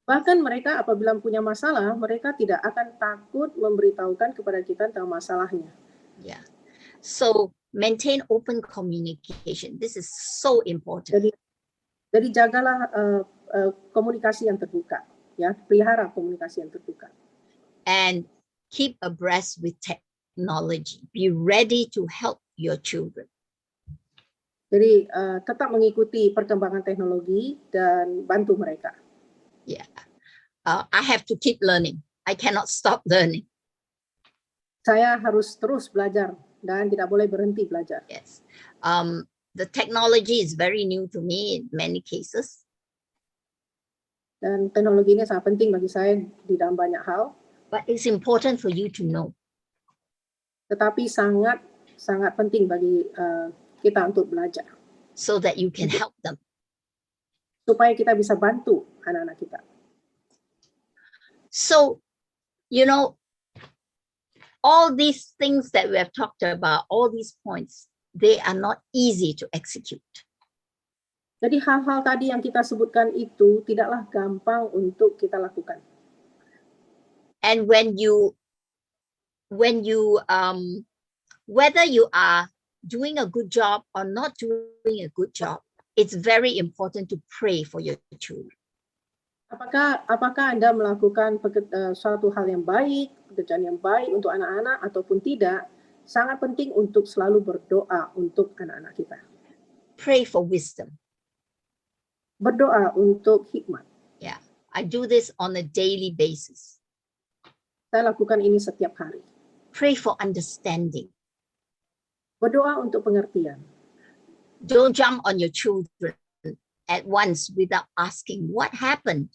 Bahkan mereka apabila punya masalah, mereka tidak akan takut memberitahukan kepada kita tentang masalahnya. Yeah. So maintain open communication. This is so important. Jadi jagalah komunikasi yang terbuka, ya, pelihara komunikasi yang terbuka. And keep abreast with technology. Be ready to help your children. Jadi tetap mengikuti perkembangan teknologi dan bantu mereka. Yeah. I have to keep learning. I cannot stop learning. Saya harus terus belajar dan tidak boleh berhenti belajar. Yes. The technology is very new to me in many cases. Dan teknologi ini sangat penting bagi saya di dalam banyak hal. But it's important for you to know. Tetapi sangat penting bagi kita untuk belajar. So that you can help them. Supaya kita bisa bantu anak-anak kita. So, you know, all these things that we have talked about, all these points, they are not easy to execute. Jadi hal-hal tadi yang kita sebutkan itu tidaklah gampang untuk kita lakukan. And when you whether you are doing a good job or not doing a good job, it's very important to pray for your children. Apakah Anda melakukan suatu hal yang baik, pekerjaan yang baik untuk anak-anak ataupun tidak, sangat penting untuk selalu berdoa untuk anak-anak kita. Pray for wisdom. Berdoa untuk hikmat. Yeah, I do this on a daily basis. Saya lakukan ini setiap hari. Pray for understanding. Berdoa untuk pengertian. Don't jump on your children at once without asking what happened.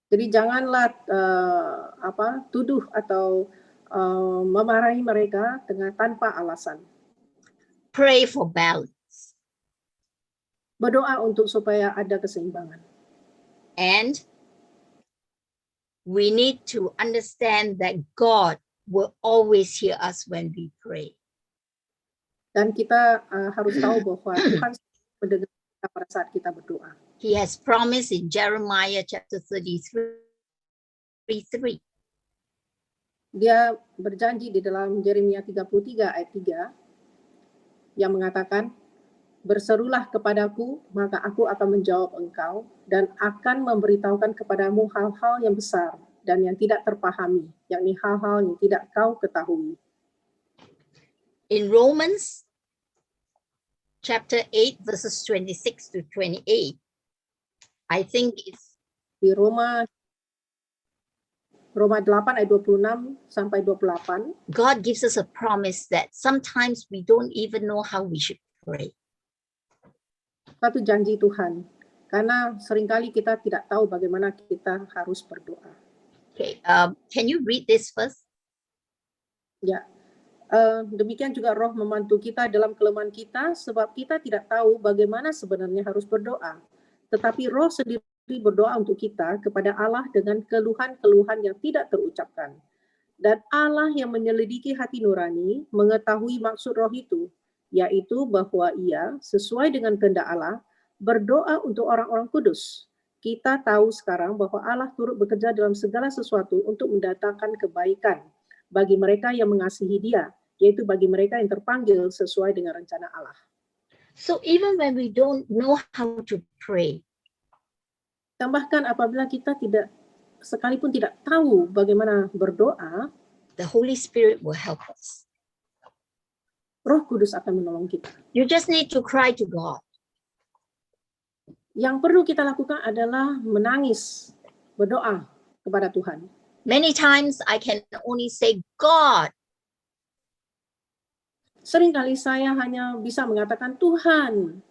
Jadi janganlah tuduh atau memarahi mereka tanpa alasan. Pray for balance. Berdoa untuk supaya ada keseimbangan. And we need to understand that God will always hear us when we pray. Dan kita harus tahu bahwa Tuhan mendengar kita pada saat kita berdoa. He has promised in Jeremiah chapter 33:3. Dia berjanji di dalam Yeremia 33 ayat 3 yang mengatakan, "Berserulah kepadaku, maka aku akan menjawab engkau dan akan memberitahukan kepadamu hal-hal yang besar dan yang tidak terpahami, yakni hal-hal yang tidak kau ketahui." In Romans chapter 8 verses 26 to 28, I think it's Di Roma 8 ayat 26 sampai 28, God gives us a promise that sometimes we don't even know how we should pray. satu janji Tuhan, karena seringkali kita tidak tahu bagaimana kita harus berdoa. Okay, can you read this first? Ya, demikian juga Roh membantu kita dalam kelemahan kita, sebab kita tidak tahu bagaimana sebenarnya harus berdoa. Tetapi Roh sendiri berdoa untuk kita kepada Allah dengan keluhan-keluhan yang tidak terucapkan. Dan Allah yang menyelidiki hati nurani mengetahui maksud Roh itu, yaitu bahwa Ia, sesuai dengan kehendak Allah, berdoa untuk orang-orang kudus. Kita tahu sekarang bahwa Allah turut bekerja dalam segala sesuatu untuk mendatangkan kebaikan bagi mereka yang mengasihi Dia, yaitu bagi mereka yang terpanggil sesuai dengan rencana Allah. So even when we don't know how to pray, Tambahkan apabila kita sekalipun tidak tahu bagaimana berdoa, the Holy Spirit will help us. Roh Kudus akan menolong kita. You just need to cry to God. Yang perlu kita lakukan adalah menangis, berdoa kepada Tuhan. Many times I can only say, God, Seringkali saya hanya bisa mengatakan, Tuhan,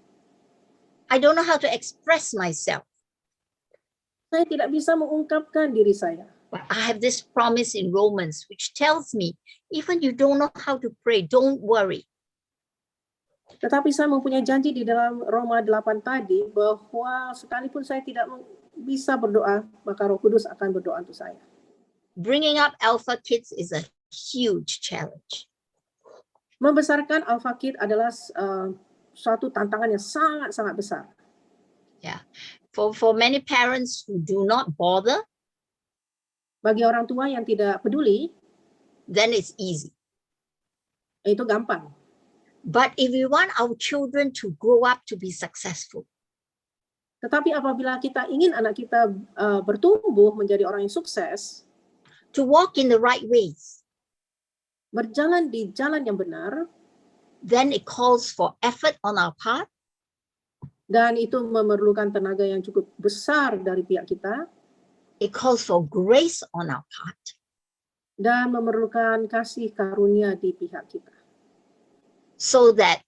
I don't know how to express myself, saya tidak bisa mengungkapkan diri saya. but I have this promise in Romans which tells me, even you don't know how to pray, don't worry. Tetapi saya mempunyai janji di dalam Roma 8 tadi bahwa sekalipun saya tidak bisa berdoa, maka Roh Kudus akan berdoa untuk saya. Bringing up alpha kids is a huge challenge. Membesarkan Alpha Kid adalah suatu tantangan yang sangat-sangat besar. For many parents who do not bother, Bagi orang tua yang tidak peduli, then it's easy. itu gampang. But if we want our children to grow up to be successful, Tetapi apabila kita ingin anak kita bertumbuh menjadi orang yang sukses, to walk in the right ways, berjalan di jalan yang benar, then it calls for effort on our part, dan itu memerlukan tenaga yang cukup besar dari pihak kita, it calls for grace on our part. dan memerlukan kasih karunia di pihak kita. So that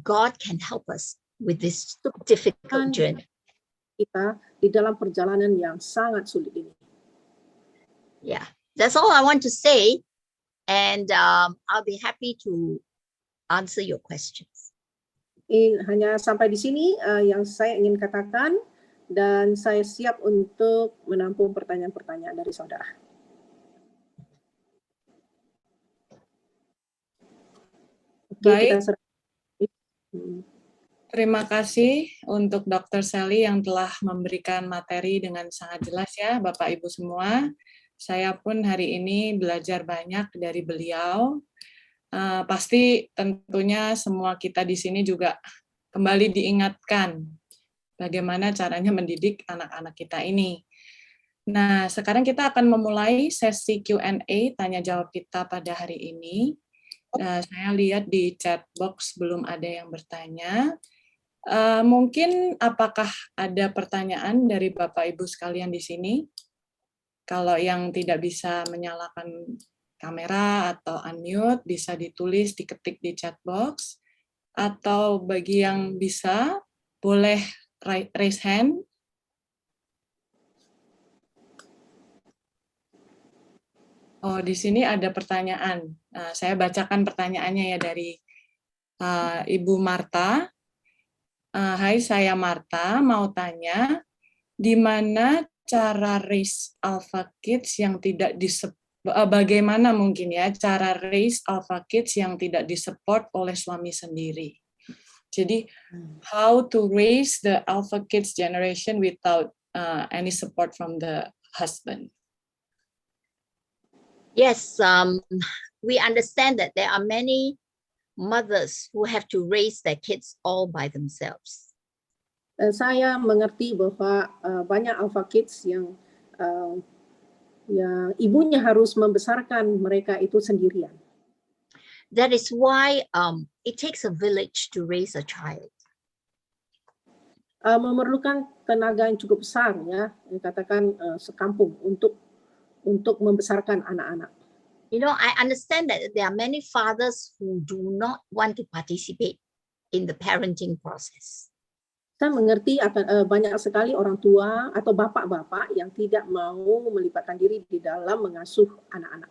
God can help us with this difficult journey. Kita di dalam perjalanan yang sangat sulit ini. Yeah, that's all I want to say. And I'll be happy to answer your questions. Hanya sampai di sini yang saya ingin katakan, dan saya siap untuk menampung pertanyaan-pertanyaan dari saudara. Oke, Baik. kita serahkan. Terima kasih untuk Dr. Sally yang telah memberikan materi dengan sangat jelas ya, Bapak Ibu semua. Saya pun hari ini belajar banyak dari beliau. Pasti tentunya semua kita di sini juga kembali diingatkan bagaimana caranya mendidik anak-anak kita ini. Nah, sekarang kita akan memulai sesi Q&A, tanya jawab kita pada hari ini. Saya lihat di chat box belum ada yang bertanya. Mungkin apakah ada pertanyaan dari Bapak Ibu sekalian di sini? Kalau yang tidak bisa menyalakan kamera atau unmute, bisa ditulis, diketik di chat box. Atau bagi yang bisa, boleh raise hand. Oh, di sini ada pertanyaan. Saya bacakan pertanyaannya ya dari Ibu Marta. Hai, saya Marta, mau tanya, di mana cara raise alpha kids yang tidak bagaimana mungkin ya cara raise alpha kids yang tidak disupport oleh suami sendiri. Jadi, how to raise the alpha kids generation without any support from the husband. Yes, we understand that there are many mothers who have to raise their kids all by themselves. Saya mengerti bahwa banyak alpha kids yang ibunya harus membesarkan mereka itu sendirian. That is why it takes a village to raise a child. Memerlukan tenaga yang cukup besar ya, katakan sekampung untuk membesarkan anak-anak. You know, I understand that there are many fathers who do not want to participate in the parenting process. Saya mengerti akan banyak sekali orang tua atau bapak-bapak yang tidak mau melibatkan diri di dalam mengasuh anak-anak.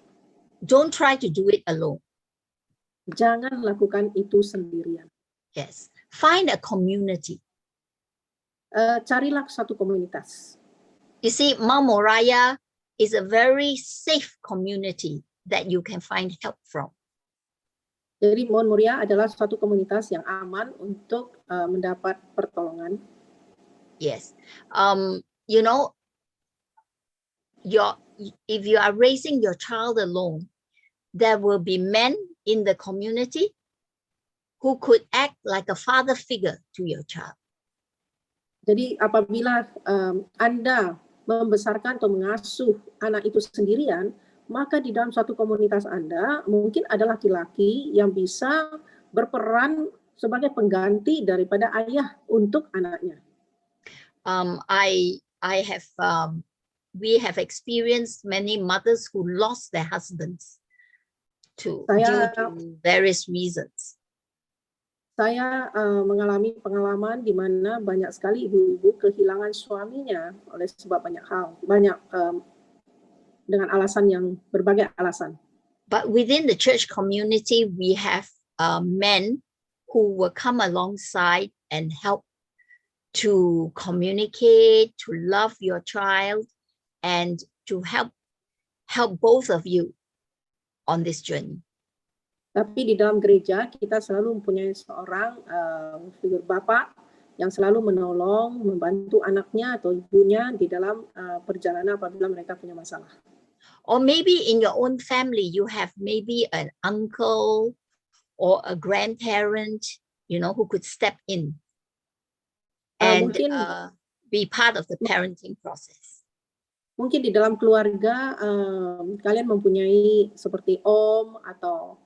Don't try to do it alone. Jangan lakukan itu sendirian. Yes, find a community. Carilah satu komunitas. You see, Mount Moriah is a very safe community that you can find help from. Jadi Mount Moriah adalah suatu komunitas yang aman untuk mendapat pertolongan. Yes, you know, if you are raising your child alone, there will be men in the community who could act like a father figure to your child. Jadi apabila Anda membesarkan atau mengasuh anak itu sendirian, maka di dalam suatu komunitas Anda mungkin ada laki-laki yang bisa berperan sebagai pengganti daripada ayah untuk anaknya. We have experienced many mothers who lost their husbands due to various reasons. Saya mengalami pengalaman di mana banyak sekali ibu-ibu kehilangan suaminya oleh sebab banyak dengan alasan yang berbagai alasan. But within the church community, we have men who will come alongside and help to communicate, to love your child, and to help both of you on this journey. Tapi di dalam gereja kita selalu mempunyai seorang figur bapak yang selalu menolong, membantu anaknya atau ibunya di dalam perjalanan apabila mereka punya masalah. Or maybe in your own family, you have maybe an uncle or a grandparent, you know, who could step in and be part of the parenting process. Mungkin di dalam keluarga kalian mempunyai seperti om atau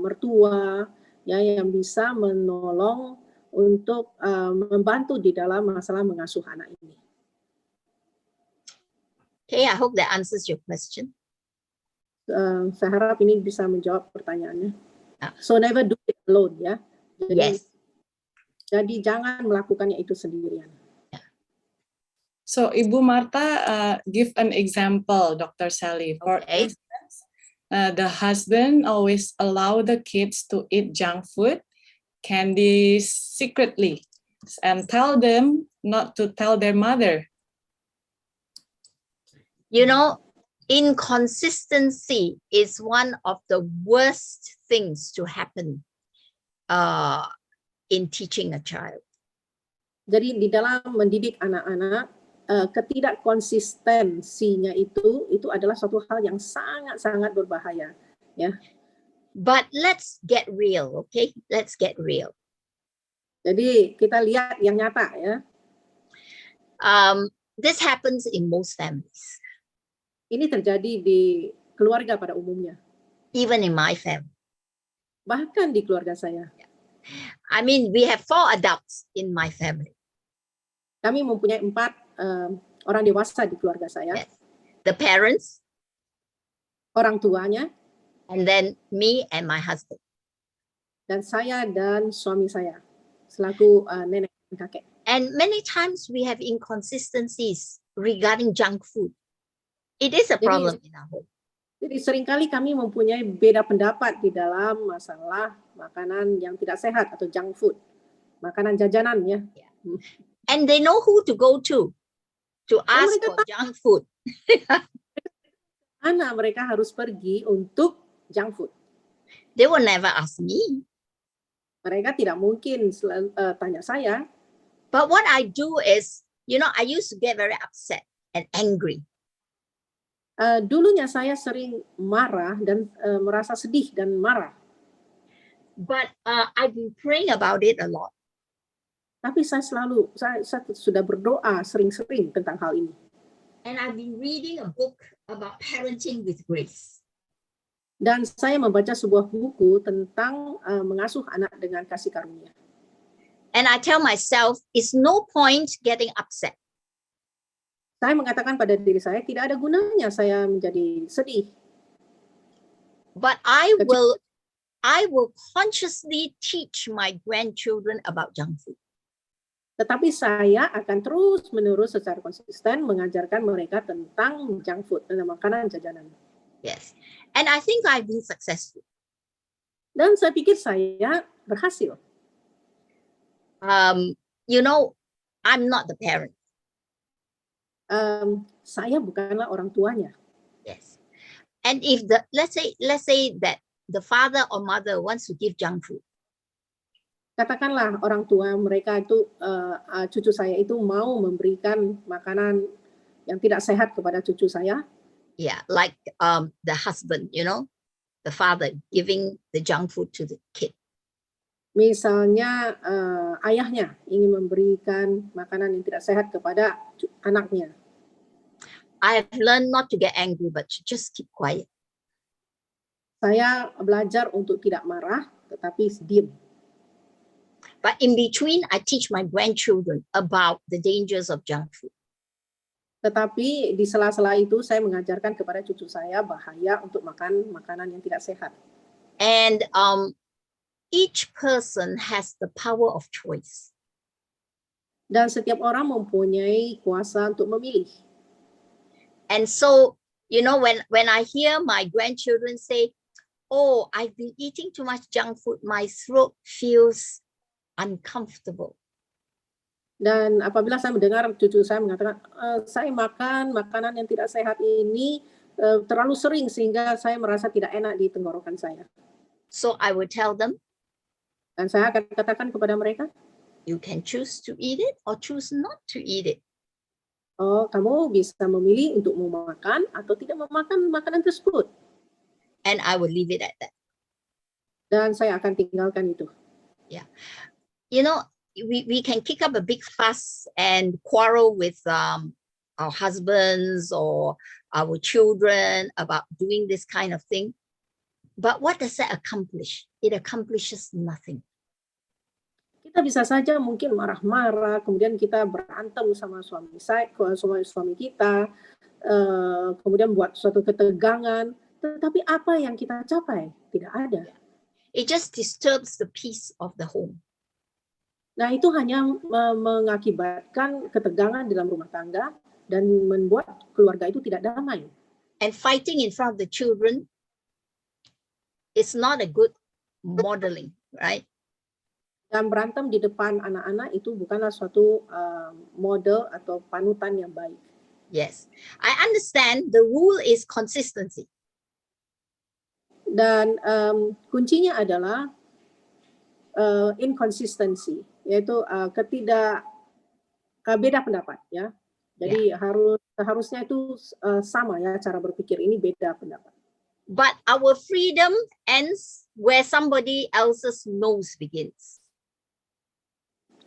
mertua ya yang bisa menolong untuk membantu di dalam masalah mengasuh anak ini. Okay, I hope that answers your question. Saya harap ini bisa menjawab pertanyaannya. So never do it alone ya. Yes. Jadi jangan melakukannya itu sendirian. So Ibu Marta, give an example, Dr. Sally. For instance, the husband always allow the kids to eat junk food, candies secretly, and tell them not to tell their mother. You know, inconsistency is one of the worst things to happen in teaching a child. Jadi di dalam mendidik anak-anak, ketidakkonsistensinya itu adalah suatu hal yang sangat-sangat berbahaya. Ya. But let's get real, okay? Let's get real. Jadi kita lihat yang nyata ya. This happens in most families, Ini terjadi di keluarga pada umumnya, even in my family. bahkan di keluarga saya. I mean, we have 4 adults in my family. Kami mempunyai 4 orang dewasa di keluarga saya, Yes. The parents, orang tuanya, and then me and my husband. dan saya dan suami saya selaku nenek dan kakek. And many times we have inconsistencies regarding junk food. It is a Jadi- problem in our home. Jadi seringkali kami mempunyai beda pendapat di dalam masalah makanan yang tidak sehat atau junk food, makanan jajanan ya. And they know who to go to ask mereka for junk food. Mana mereka harus pergi untuk junk food. They will never ask me. Mereka tidak mungkin tanya saya. But what I do is, I used to get very upset and angry. Dulunya saya sering marah dan merasa sedih dan marah. But I've been praying about it a lot. Tapi saya sudah berdoa sering-sering tentang hal ini. And I've been reading a book about parenting with grace. Dan saya membaca sebuah buku tentang mengasuh anak dengan kasih karunia. And I tell myself, it's no point getting upset. Saya mengatakan pada diri saya, tidak ada gunanya saya menjadi sedih. But I will consciously teach my grandchildren about junk food. Tetapi saya akan terus-menerus secara konsisten mengajarkan mereka tentang junk food, tentang makanan jajanan. Yes. And I think I've been successful. Dan saya pikir saya berhasil. I'm not the parent. Saya bukanlah orang tuanya. Yes. And if let's say that the father or mother wants to give junk food. Katakanlah orang tua mereka itu, cucu saya itu mau memberikan makanan yang tidak sehat kepada cucu saya. Yeah, like the husband, the father giving the junk food to the kid. Misalnya ayahnya ingin memberikan makanan yang tidak sehat kepada anaknya. I have learned not to get angry, but to just keep quiet. Saya belajar untuk tidak marah, tetapi diam. But in between, I teach my grandchildren about the dangers of junk food. Tetapi di sela-sela itu saya mengajarkan kepada cucu saya bahaya untuk makan makanan yang tidak sehat. And each person has the power of choice. Dan setiap orang mempunyai kuasa untuk memilih. And so, when I hear my grandchildren say, "Oh, I've been eating too much junk food, my throat feels uncomfortable." Dan apabila saya mendengar cucu saya mengatakan, saya makan makanan yang tidak sehat ini terlalu sering sehingga saya merasa tidak enak di tenggorokan saya. So I will tell them, Dan saya akan katakan kepada mereka, you can choose to eat it or choose not to eat it. oh, kamu bisa memilih untuk memakan atau tidak memakan makanan tersebut. And I will leave it at that. Dan saya akan tinggalkan itu. We can kick up a big fuss and quarrel with our husbands or our children about doing this kind of thing. But what does that accomplish? It accomplishes nothing. Kita bisa saja mungkin marah-marah, kemudian kita berantem sama suami kita, kemudian buat suatu ketegangan. Tetapi apa yang kita capai? Tidak ada. It just disturbs the peace of the home. Nah, itu hanya mengakibatkan ketegangan dalam rumah tangga dan membuat keluarga itu tidak damai. And fighting in front of the children is not a good modeling, right? Dan berantem di depan anak-anak itu bukanlah suatu model atau panutan yang baik. Yes, I understand the rule is consistency. Dan kuncinya adalah inconsistency, yaitu beda pendapat ya. Jadi harusnya itu sama ya cara berpikir, ini beda pendapat. But our freedom ends where somebody else's nose begins.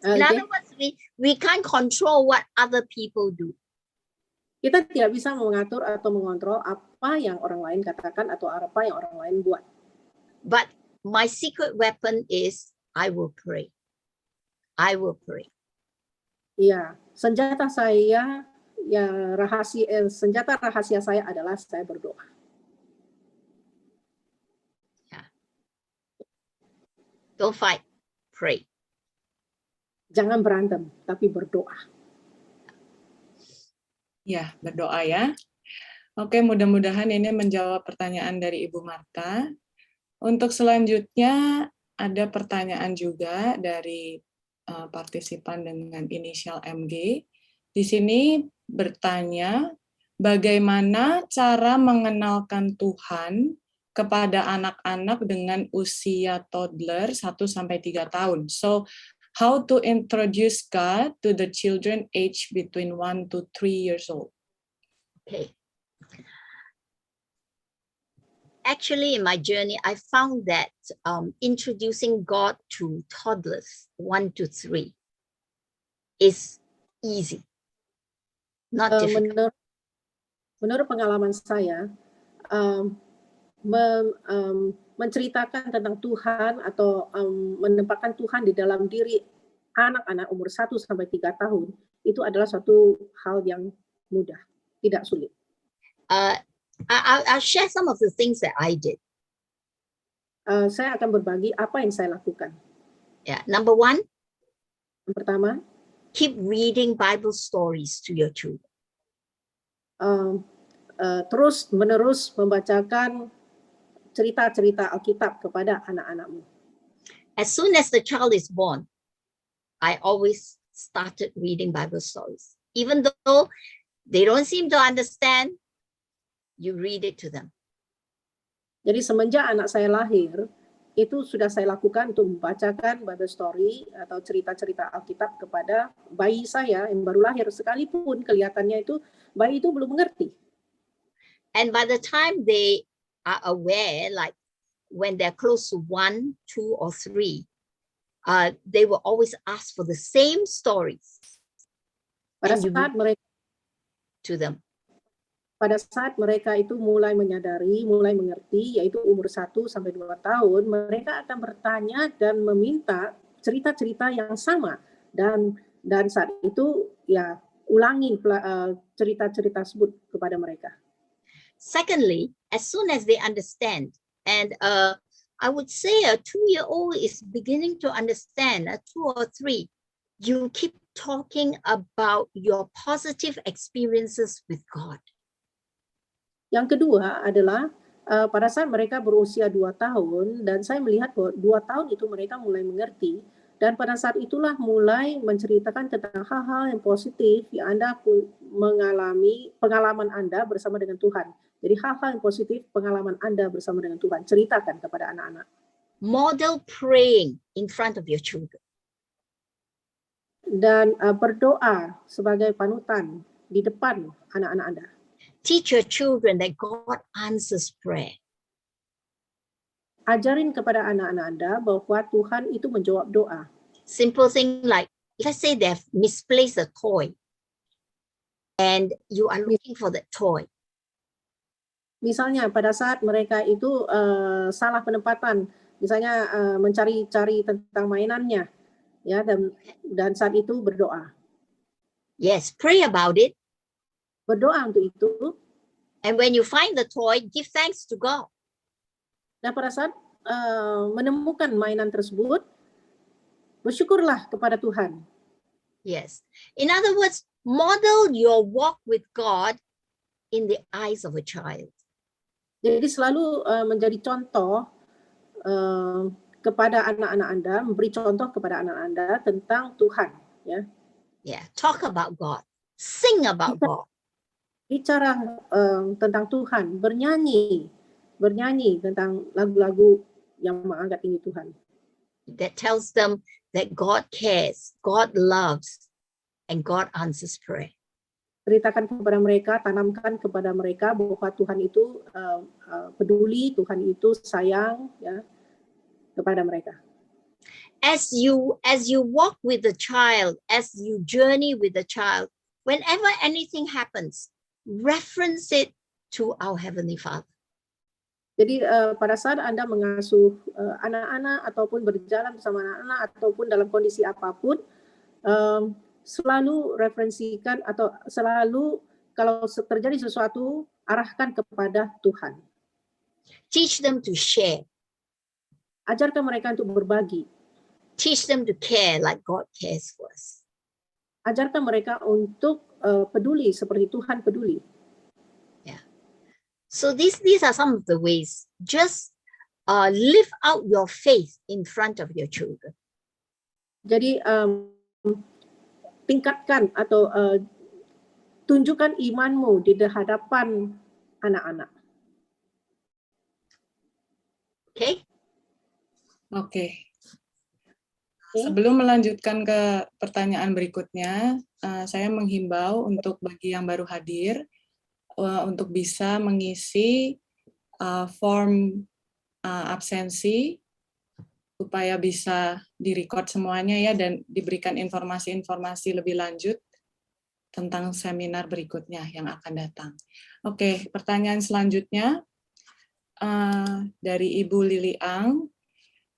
In Okay. other words, we can't control what other people do. Kita tidak bisa mengatur atau mengontrol apa yang orang lain katakan atau apa yang orang lain buat. But my secret weapon is I will pray. I will pray. Iya, senjata rahasia saya adalah saya berdoa. Don't fight, pray. Jangan berantem, tapi berdoa. Ya, berdoa ya. Oke, mudah-mudahan ini menjawab pertanyaan dari Ibu Marta. Untuk selanjutnya ada pertanyaan juga dari partisipan dengan inisial MG. Di sini bertanya, bagaimana cara mengenalkan Tuhan kepada anak-anak dengan usia toddler 1-3 tahun. So, how to introduce God to the children aged between 1 to 3 years old? Okay. Actually, in my journey, I found that introducing God to toddlers 1 to 3 is easy, not difficult. Menurut pengalaman saya, menceritakan tentang Tuhan atau menempatkan Tuhan di dalam diri anak-anak umur 1-3 tahun itu adalah suatu hal yang mudah, tidak sulit. I'll share some of the things that I did. Saya akan berbagi apa yang saya lakukan. Yeah, number 1, Yang pertama, keep reading Bible stories to your children. Terus-menerus membacakan cerita-cerita Alkitab kepada anak-anakmu. As soon as the child is born, I always started reading Bible stories. Even though they don't seem to understand, you read it to them. Jadi semenjak anak saya lahir, itu sudah saya lakukan untuk membacakan Bible story atau cerita-cerita Alkitab kepada bayi saya yang baru lahir, sekalipun kelihatannya itu bayi itu belum mengerti. And by the time they are aware, like when they're close to 1, 2, or 3, they will always ask for the same stories. Pada And you saat read mereka to them. pada saat mereka itu mulai menyadari, mulai mengerti, yaitu umur 1-2 tahun, mereka akan bertanya dan meminta cerita-cerita yang sama, dan saat itu ya ulangi cerita-cerita tersebut kepada mereka. Secondly, as soon as they understand, and I would say a 2-year-old is beginning to understand, a 2 or 3, you keep talking about your positive experiences with God. Yang kedua adalah pada saat mereka berusia 2 tahun, dan saya melihat bahwa 2 tahun itu mereka mulai mengerti, dan pada saat itulah mulai menceritakan tentang hal-hal yang positif yang Anda mengalami, pengalaman Anda bersama dengan Tuhan. Jadi hal-hal yang positif, pengalaman Anda bersama dengan Tuhan, ceritakan kepada anak-anak. Model praying in front of your children. Dan berdoa sebagai panutan di depan anak-anak Anda. Teach your children that God answers prayer. Ajarin kepada anak-anak Anda bahwa Tuhan itu menjawab doa. Simple thing like, let's say they've misplaced a toy and you are looking for that toy. Misalnya pada saat mereka itu salah penempatan, misalnya mencari-cari tentang mainannya, ya, dan saat itu berdoa. Yes, pray about it. Berdoa untuk itu. And when you find the toy, give thanks to God. Dan pada saat menemukan mainan tersebut, bersyukurlah kepada Tuhan. Yes. In other words, model your walk with God in the eyes of a child. Jadi selalu menjadi contoh kepada anak-anak Anda, memberi contoh kepada anak Anda tentang Tuhan, ya. Yeah, talk about God, sing about God. Bicara tentang Tuhan, bernyanyi tentang lagu-lagu yang mengangkat tinggi Tuhan. that tells them that God cares, God loves, and God answers prayer. Ceritakan kepada mereka, tanamkan kepada mereka bahwa Tuhan itu peduli, Tuhan itu sayang, ya, kepada mereka. As you walk with the child, as you journey with the child, whenever anything happens, reference it to our Heavenly Father. Jadi pada saat Anda mengasuh anak-anak ataupun berjalan bersama anak-anak ataupun dalam kondisi apapun, selalu referensikan atau selalu kalau terjadi sesuatu, arahkan kepada Tuhan. Teach them to share. Ajarkan mereka untuk berbagi. Teach them to care like God cares for us. Ajarkan mereka untuk peduli seperti Tuhan peduli. So these are some of the ways. Just live out your faith in front of your children. Jadi tingkatkan atau tunjukkan imanmu di hadapan anak-anak. Okay? Oke. Sebelum melanjutkan ke pertanyaan berikutnya, saya menghimbau untuk bagi yang baru hadir, untuk bisa mengisi form absensi, supaya bisa direcord semuanya ya, dan diberikan informasi-informasi lebih lanjut tentang seminar berikutnya yang akan datang. Oke, pertanyaan selanjutnya dari Ibu Lili Ang.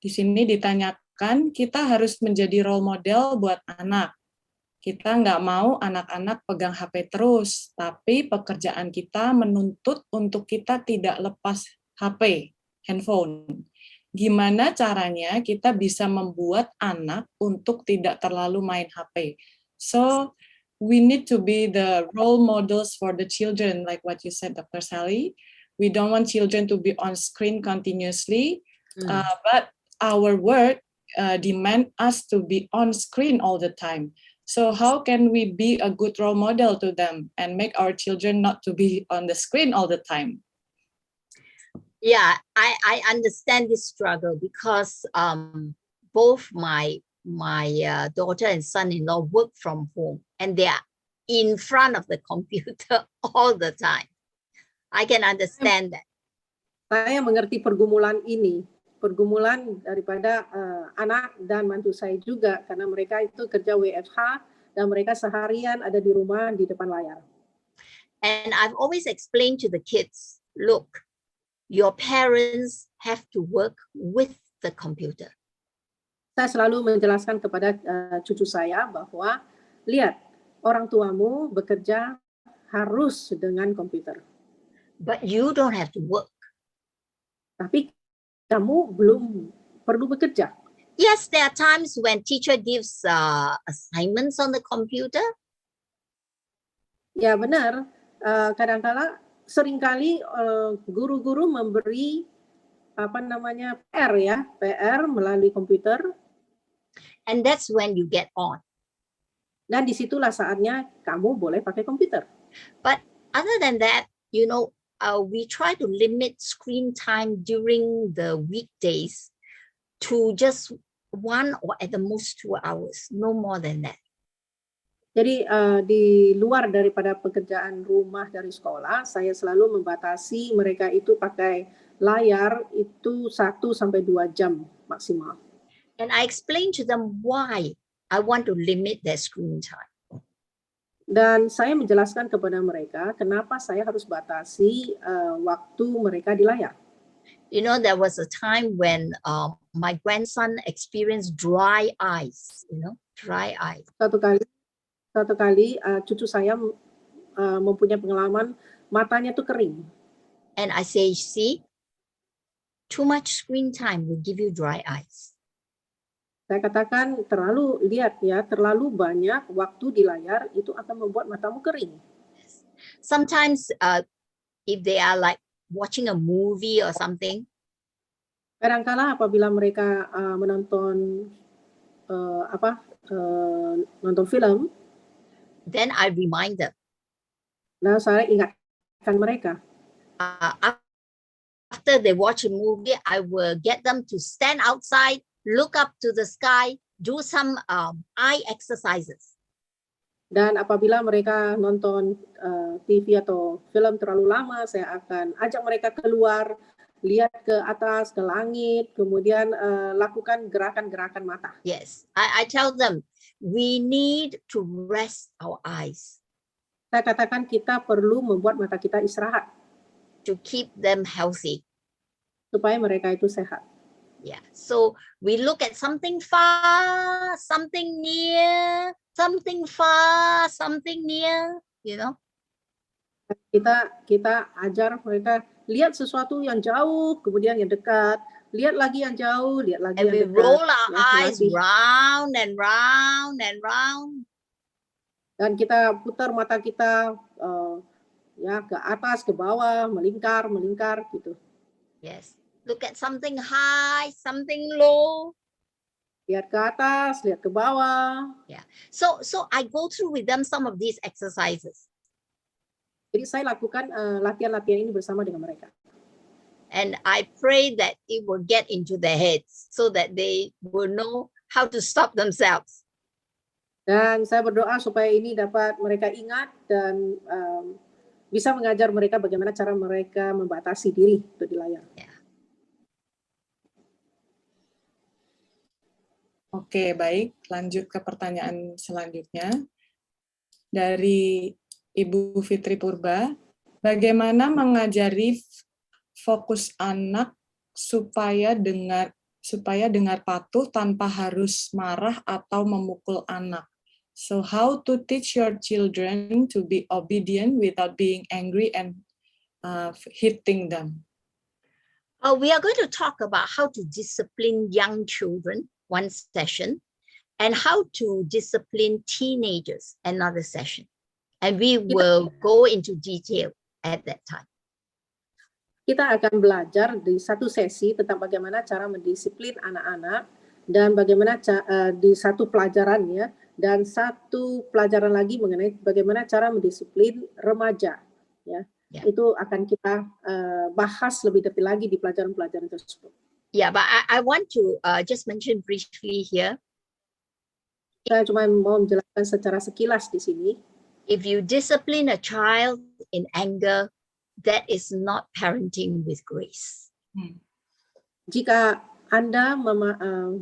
Di sini ditanyakan, kita harus menjadi role model buat anak. Kita nggak mau anak-anak pegang HP terus, tapi pekerjaan kita menuntut untuk kita tidak lepas HP, handphone. Gimana caranya kita bisa membuat anak untuk tidak terlalu main HP? So, we need to be the role models for the children, like what you said, Dr. Sally. We don't want children to be on screen continuously, but our work demand us to be on screen all the time. So how can we be a good role model to them and make our children not to be on the screen all the time? Yeah, I understand this struggle because both my daughter and son-in-law work from home and they are in front of the computer all the time. I can understand that. Saya mengerti pergumulan ini, pergumulan daripada anak dan mantu saya juga, karena mereka itu kerja WFH dan mereka seharian ada di rumah di depan layar. And I've always explained to the kids, look, your parents have to work with the computer. Saya selalu menjelaskan kepada cucu saya bahwa, lihat, orang tuamu bekerja harus dengan komputer. But you don't have to work. Tapi kamu belum perlu bekerja. Yes, there are times when teacher gives assignments on the computer. Ya benar, kadang-kala seringkali guru-guru memberi PR melalui komputer. And that's when you get on. Dan disitulah saatnya kamu boleh pakai komputer. But other than that, you know, we try to limit screen time during the weekdays to just 1 or at the most 2 hours, no more than that. Jadi di luar daripada pekerjaan rumah dari sekolah, saya selalu membatasi mereka itu pakai layar itu 1 sampai 2 jam maksimal. And I explain to them why I want to limit their screen time. Dan saya menjelaskan kepada mereka kenapa saya harus batasi waktu mereka di layar. You know, there was a time when my grandson experienced dry eyes, dry eyes. Satu kali cucu saya mempunyai pengalaman matanya tuh kering. And I say, see, too much screen time will give you dry eyes. Saya katakan terlalu banyak waktu di layar itu akan membuat matamu kering. Sometimes if they are like watching a movie or something, kadang-kala apabila mereka menonton nonton film, then I remind them. Nah, saya ingatkan mereka. After they watch a movie, I will get them to stand outside look up to the sky, do some eye exercises. Dan apabila mereka nonton TV atau film terlalu lama, saya akan ajak mereka keluar, lihat ke atas, ke langit, kemudian lakukan gerakan-gerakan mata. Yes, I tell them, we need to rest our eyes Saya katakan kita perlu membuat mata kita istirahat to keep them healthy. supaya mereka itu sehat. Yeah, so we look at something far, something near, something far, something near, you know. Kita ajar mereka lihat sesuatu yang jauh, kemudian yang dekat, lihat lagi yang jauh, lihat lagi And yang we dekat. roll our ya, eyes melatih. round and round and round. Dan kita putar mata kita ya ke atas, ke bawah, melingkar gitu. Yes, look at something high, something low. Lihat ke atas, lihat ke bawah. So I go through with them some of these exercises. Jadi saya lakukan latihan-latihan ini bersama dengan mereka. And I pray that it will get into their heads so that they will know how to stop themselves. Dan saya berdoa supaya ini dapat mereka ingat dan bisa mengajar mereka bagaimana cara mereka membatasi diri itu di layar. Oke, baik. Lanjut ke pertanyaan selanjutnya. Dari Ibu Fitri Purba, bagaimana mengajari fokus anak supaya dengar patuh tanpa harus marah atau memukul anak? So how to teach your children to be obedient without being angry and hitting them? We are going to talk about how to discipline young children, one session, and how to discipline teenagers, another session. And we will go into detail at that time. Kita akan belajar di satu sesi tentang bagaimana cara mendisiplin anak-anak dan bagaimana di satu pelajaran ya, dan satu pelajaran lagi mengenai bagaimana cara mendisiplin remaja ya. Itu akan kita bahas lebih detail lagi di pelajaran-pelajaran tersebut. Yeah, but I want to just mention briefly here. Saya cuma mau menjelaskan secara sekilas di sini. If you discipline a child in anger, that is not parenting with grace. Jika Anda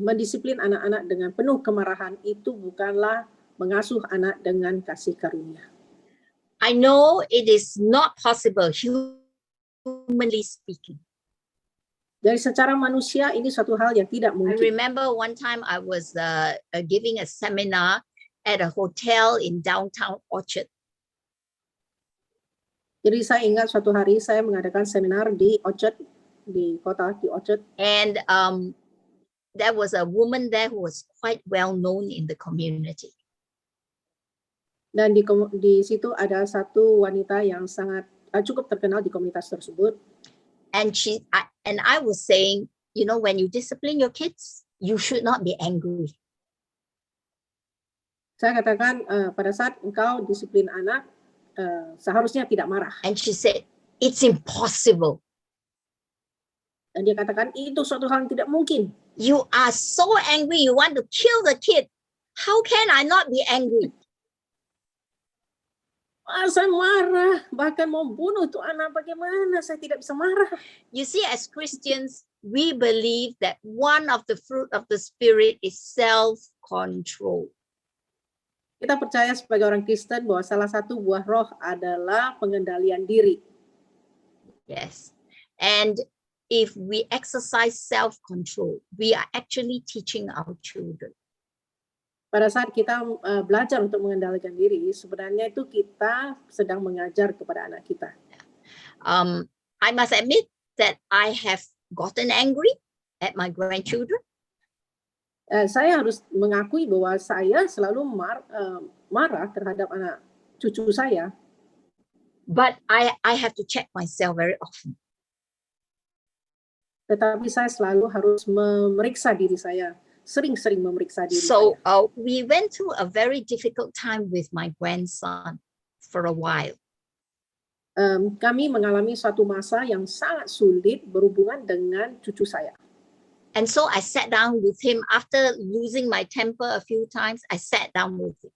mendisiplin anak-anak dengan penuh kemarahan, itu bukanlah mengasuh anak dengan kasih karunia. I know it is not possible, humanly speaking. Dari secara manusia ini suatu hal yang tidak I mungkin. remember one time I was giving a seminar at a hotel in downtown Orchard. Jadi saya ingat suatu hari saya mengadakan seminar di Orchard, di Orchard. And there was a woman there who was quite well known in the community. Dan di situ ada satu wanita yang sangat cukup terkenal di komunitas tersebut. And I was saying, you know, when you discipline your kids, you should not be angry. Saya katakan pada saat engkau disiplin anak, seharusnya tidak marah. And she said, it's impossible. Dan dia katakan itu suatu hal yang tidak mungkin. You are so angry, you want to kill the kid. How can I not be angry? Saya marah, bahkan mau bunuh itu anak, bagaimana saya tidak bisa marah? You see, as Christians, we believe that one of the fruit of the Spirit is self-control. Kita percaya sebagai orang Kristen bahwa salah satu buah roh adalah pengendalian diri. Yes. And if we exercise self-control, we are actually teaching our children. Pada saat kita belajar untuk mengendalikan diri, sebenarnya itu kita sedang mengajar kepada anak kita. I must admit that I have gotten angry at my grandchildren. Saya harus mengakui bahwa saya selalu marah terhadap anak cucu saya. But I have to check myself very often. Tetapi saya selalu harus memeriksa diri saya. Sering-sering memeriksa diri So saya. we went through a very difficult time with my grandson for a while. Kami mengalami suatu masa yang sangat sulit berhubungan dengan cucu saya. And so I sat down with him after losing my temper a few times. I sat down with him.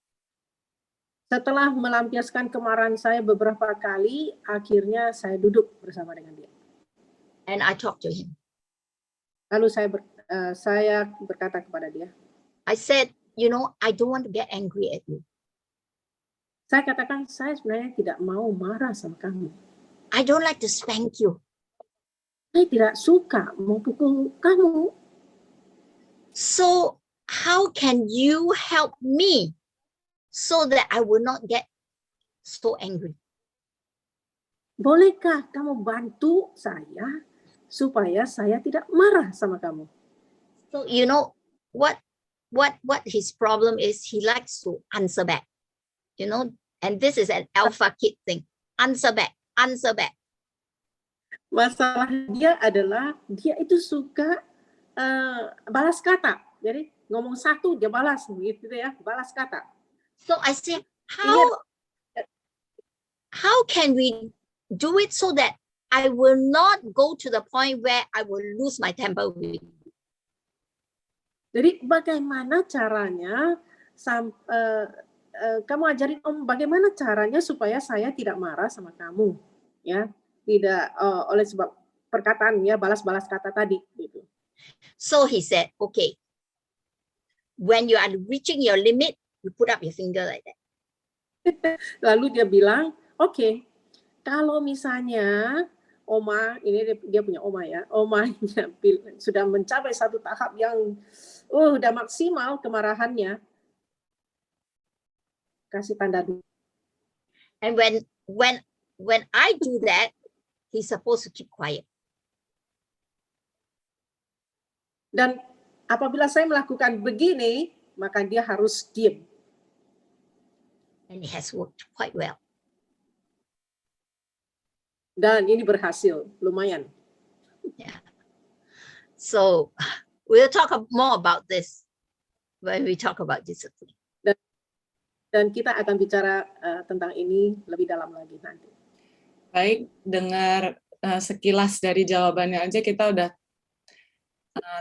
Setelah melampiaskan kemarahan saya beberapa kali, akhirnya saya duduk bersama dengan dia. And I talked to him. Lalu saya berkata kepada dia, I said, you know, I don't want to get angry at you. saya katakan, saya sebenarnya tidak mau marah sama kamu. I don't like to spank you. Saya tidak suka memukul kamu. So how can you help me so that I will not get so angry? Bolehkah kamu bantu saya supaya saya tidak marah sama kamu? So you know what his problem is, he likes to answer back. You know, and this is an alpha kid thing. Answer back, answer back. Masalah dia adalah dia itu suka balas kata. Jadi ngomong satu dia balas gitu ya, balas kata. So I say, how can we do it so that I will not go to the point where I will lose my temper with you? Jadi bagaimana caranya kamu ajarin Om bagaimana caranya supaya saya tidak marah sama kamu, ya, tidak oleh sebab perkataan ya balas-balas kata tadi gitu. So he said, okay, when you are reaching your limit, you put up your finger like that. Lalu dia bilang, oke, kalau misalnya Oma, ini dia punya Oma ya, Omanya sudah mencapai satu tahap yang udah maksimal kemarahannya, kasih tanda dulu. And when I do that, he's supposed to keep quiet. Dan apabila saya melakukan begini, maka dia harus diam. And it has worked quite well. Dan ini berhasil, lumayan. Yeah. So we'll talk more about this when we talk about discipline. Dan kita akan bicara tentang ini lebih dalam lagi nanti. Baik, dengar sekilas dari jawabannya aja kita udah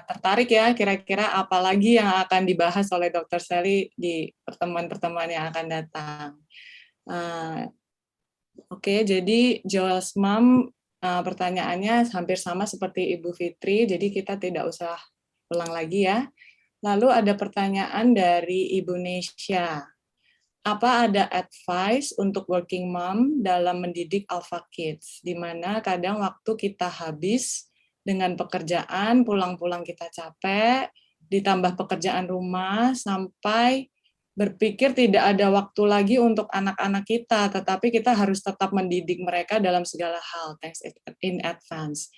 tertarik ya, kira-kira apa lagi yang akan dibahas oleh Dr. Sally di pertemuan-pertemuan yang akan datang. Oke, jadi Joel's mom pertanyaannya hampir sama seperti Ibu Fitri, jadi kita tidak usah ulang lagi ya. Lalu ada pertanyaan dari Ibu Nesya. Apa ada advice untuk working mom dalam mendidik alpha kids, di mana kadang waktu kita habis dengan pekerjaan, pulang-pulang kita capek, ditambah pekerjaan rumah, sampai berpikir tidak ada waktu lagi untuk anak-anak kita, tetapi kita harus tetap mendidik mereka dalam segala hal. Thanks in advance.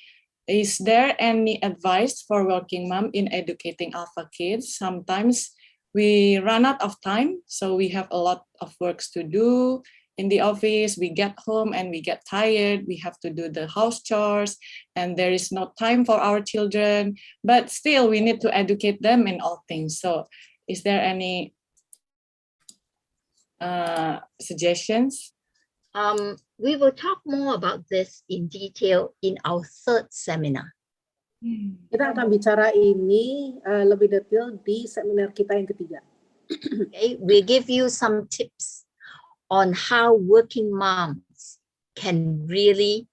Is there any advice for working mom in educating alpha kids? Sometimes we run out of time, so we have a lot of works to do in the office. We get home and we get tired. We have to do the house chores, and there is no time for our children. But still, we need to educate them in all things. So, is there any suggestions? We will talk more about this in detail in our third seminar. Kita akan bicara ini lebih detail di seminar kita yang ketiga. Okay, we give you some tips on how working moms can really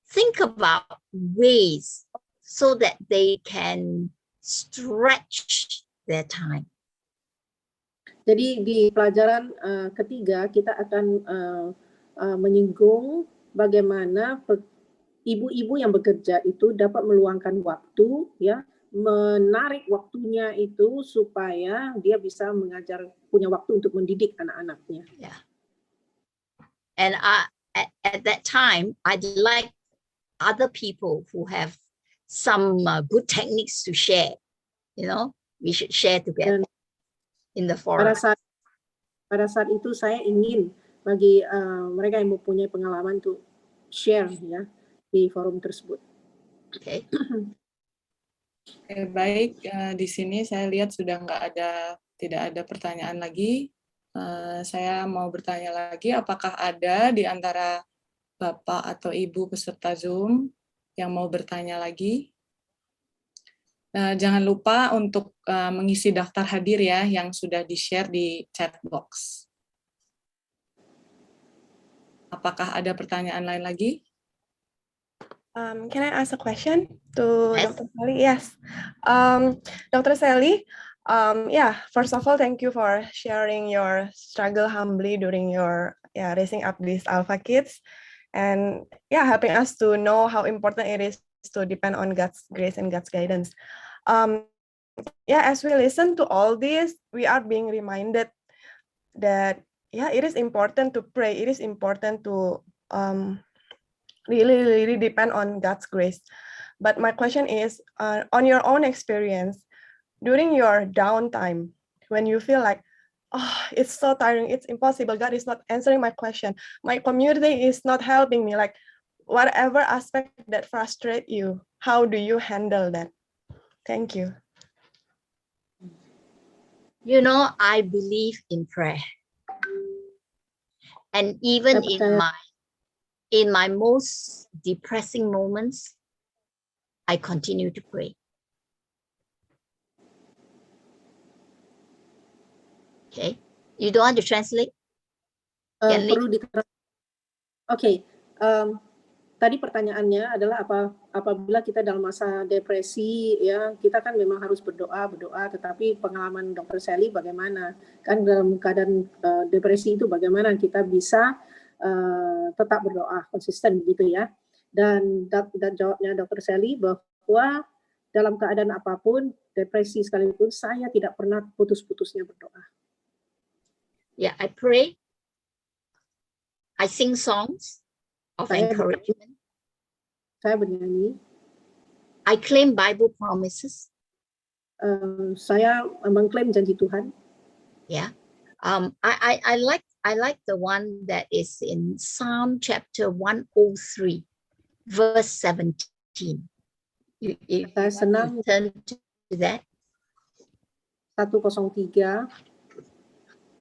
think about ways so that they can stretch their time. Jadi di pelajaran ketiga kita akan menyinggung bagaimana ibu-ibu yang bekerja itu dapat meluangkan waktu, ya, menarik waktunya itu supaya dia bisa mengajar, punya waktu untuk mendidik anak-anaknya. Yeah. And at that time, I'd like other people who have some good techniques to share. You know, we should share together in the forum. Pada saat itu saya ingin bagi mereka yang mempunyai pengalaman untuk share ya di forum tersebut. Okay. Oke, baik, di sini saya lihat sudah tidak ada pertanyaan lagi. Saya mau bertanya lagi, apakah ada di antara Bapak atau Ibu peserta Zoom yang mau bertanya lagi? Jangan lupa untuk mengisi daftar hadir ya yang sudah di-share di chat box. Apakah ada pertanyaan lain lagi? Can I ask a question to Yes. Dr. Sally? Yes. Dr. Sally, yeah, first of all, thank you for sharing your struggle humbly during your raising up these alpha kids, and yeah, helping us to know how important it is to depend on God's grace and God's guidance. Yeah, as we listen to all this, we are being reminded that yeah, it is important to pray. It is important to really depend on God's grace. But my question is, on your own experience, during your downtime, when you feel like, oh, it's so tiring, it's impossible, God is not answering my question, my community is not helping me, like whatever aspect that frustrates you, how do you handle that? Thank you. You know, I believe in prayer. And even in my most depressing moments, I continue to pray. Okay, you don't want to translate? Yanli? Perlu Oke, tadi pertanyaannya adalah apabila kita dalam masa depresi, ya kita kan memang harus berdoa, tetapi pengalaman Dr. Sally bagaimana? Kan dalam keadaan depresi itu bagaimana kita bisa tetap berdoa konsisten begitu ya? Dan jawabnya Dr. Sally bahwa dalam keadaan apapun, depresi sekalipun, saya tidak pernah putus-putusnya berdoa. Yeah, I pray. I sing songs of encouragement. Saya bernyanyi. I claim Bible promises. Saya mengklaim janji Tuhan. Yeah. I like the one that is in Psalm chapter 103, verse 17. You Saya senang turn to that. 103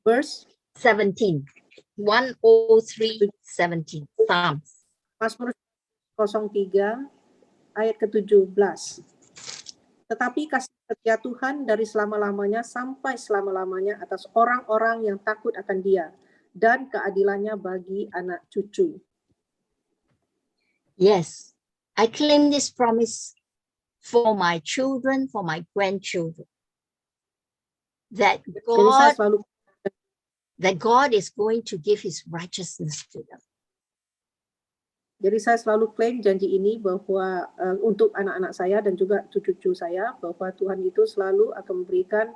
verse 17. 103, 17. Psalms. Mazmur 03 ayat ke-17. Tetapi kasih setia Tuhan dari selama-lamanya sampai selama-lamanya atas orang-orang yang takut akan Dia, dan keadilannya bagi anak cucu. Yes, I claim this promise for my children, for my grandchildren. That God is going to give his righteousness to them. Jadi saya selalu klaim janji ini bahwa untuk anak-anak saya dan juga cucu-cucu saya, bahwa Tuhan itu selalu akan memberikan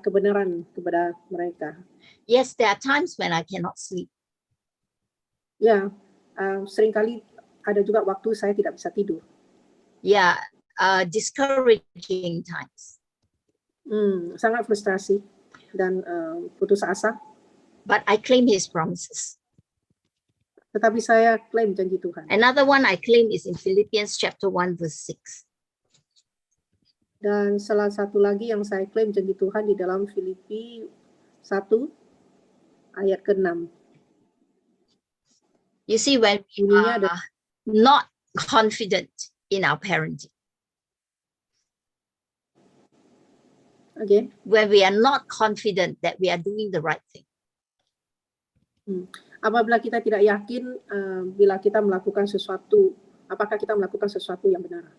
kebenaran kepada mereka. Yes, there are times when I cannot sleep. Ya, seringkali ada juga waktu saya tidak bisa tidur. Yeah, discouraging times. Sangat frustrasi dan putus asa. But I claim his promises. Tetapi saya klaim janji Tuhan. Another one I claim is in Philippians chapter 1 verse 6. Dan salah satu lagi yang saya klaim janji Tuhan di dalam Filipi 1 ayat ke-6. You see, when we are not confident in our parenting. Again. When we are not confident that we are doing the right thing. Apabila kita tidak yakin bila kita melakukan sesuatu, apakah kita melakukan sesuatu yang benar?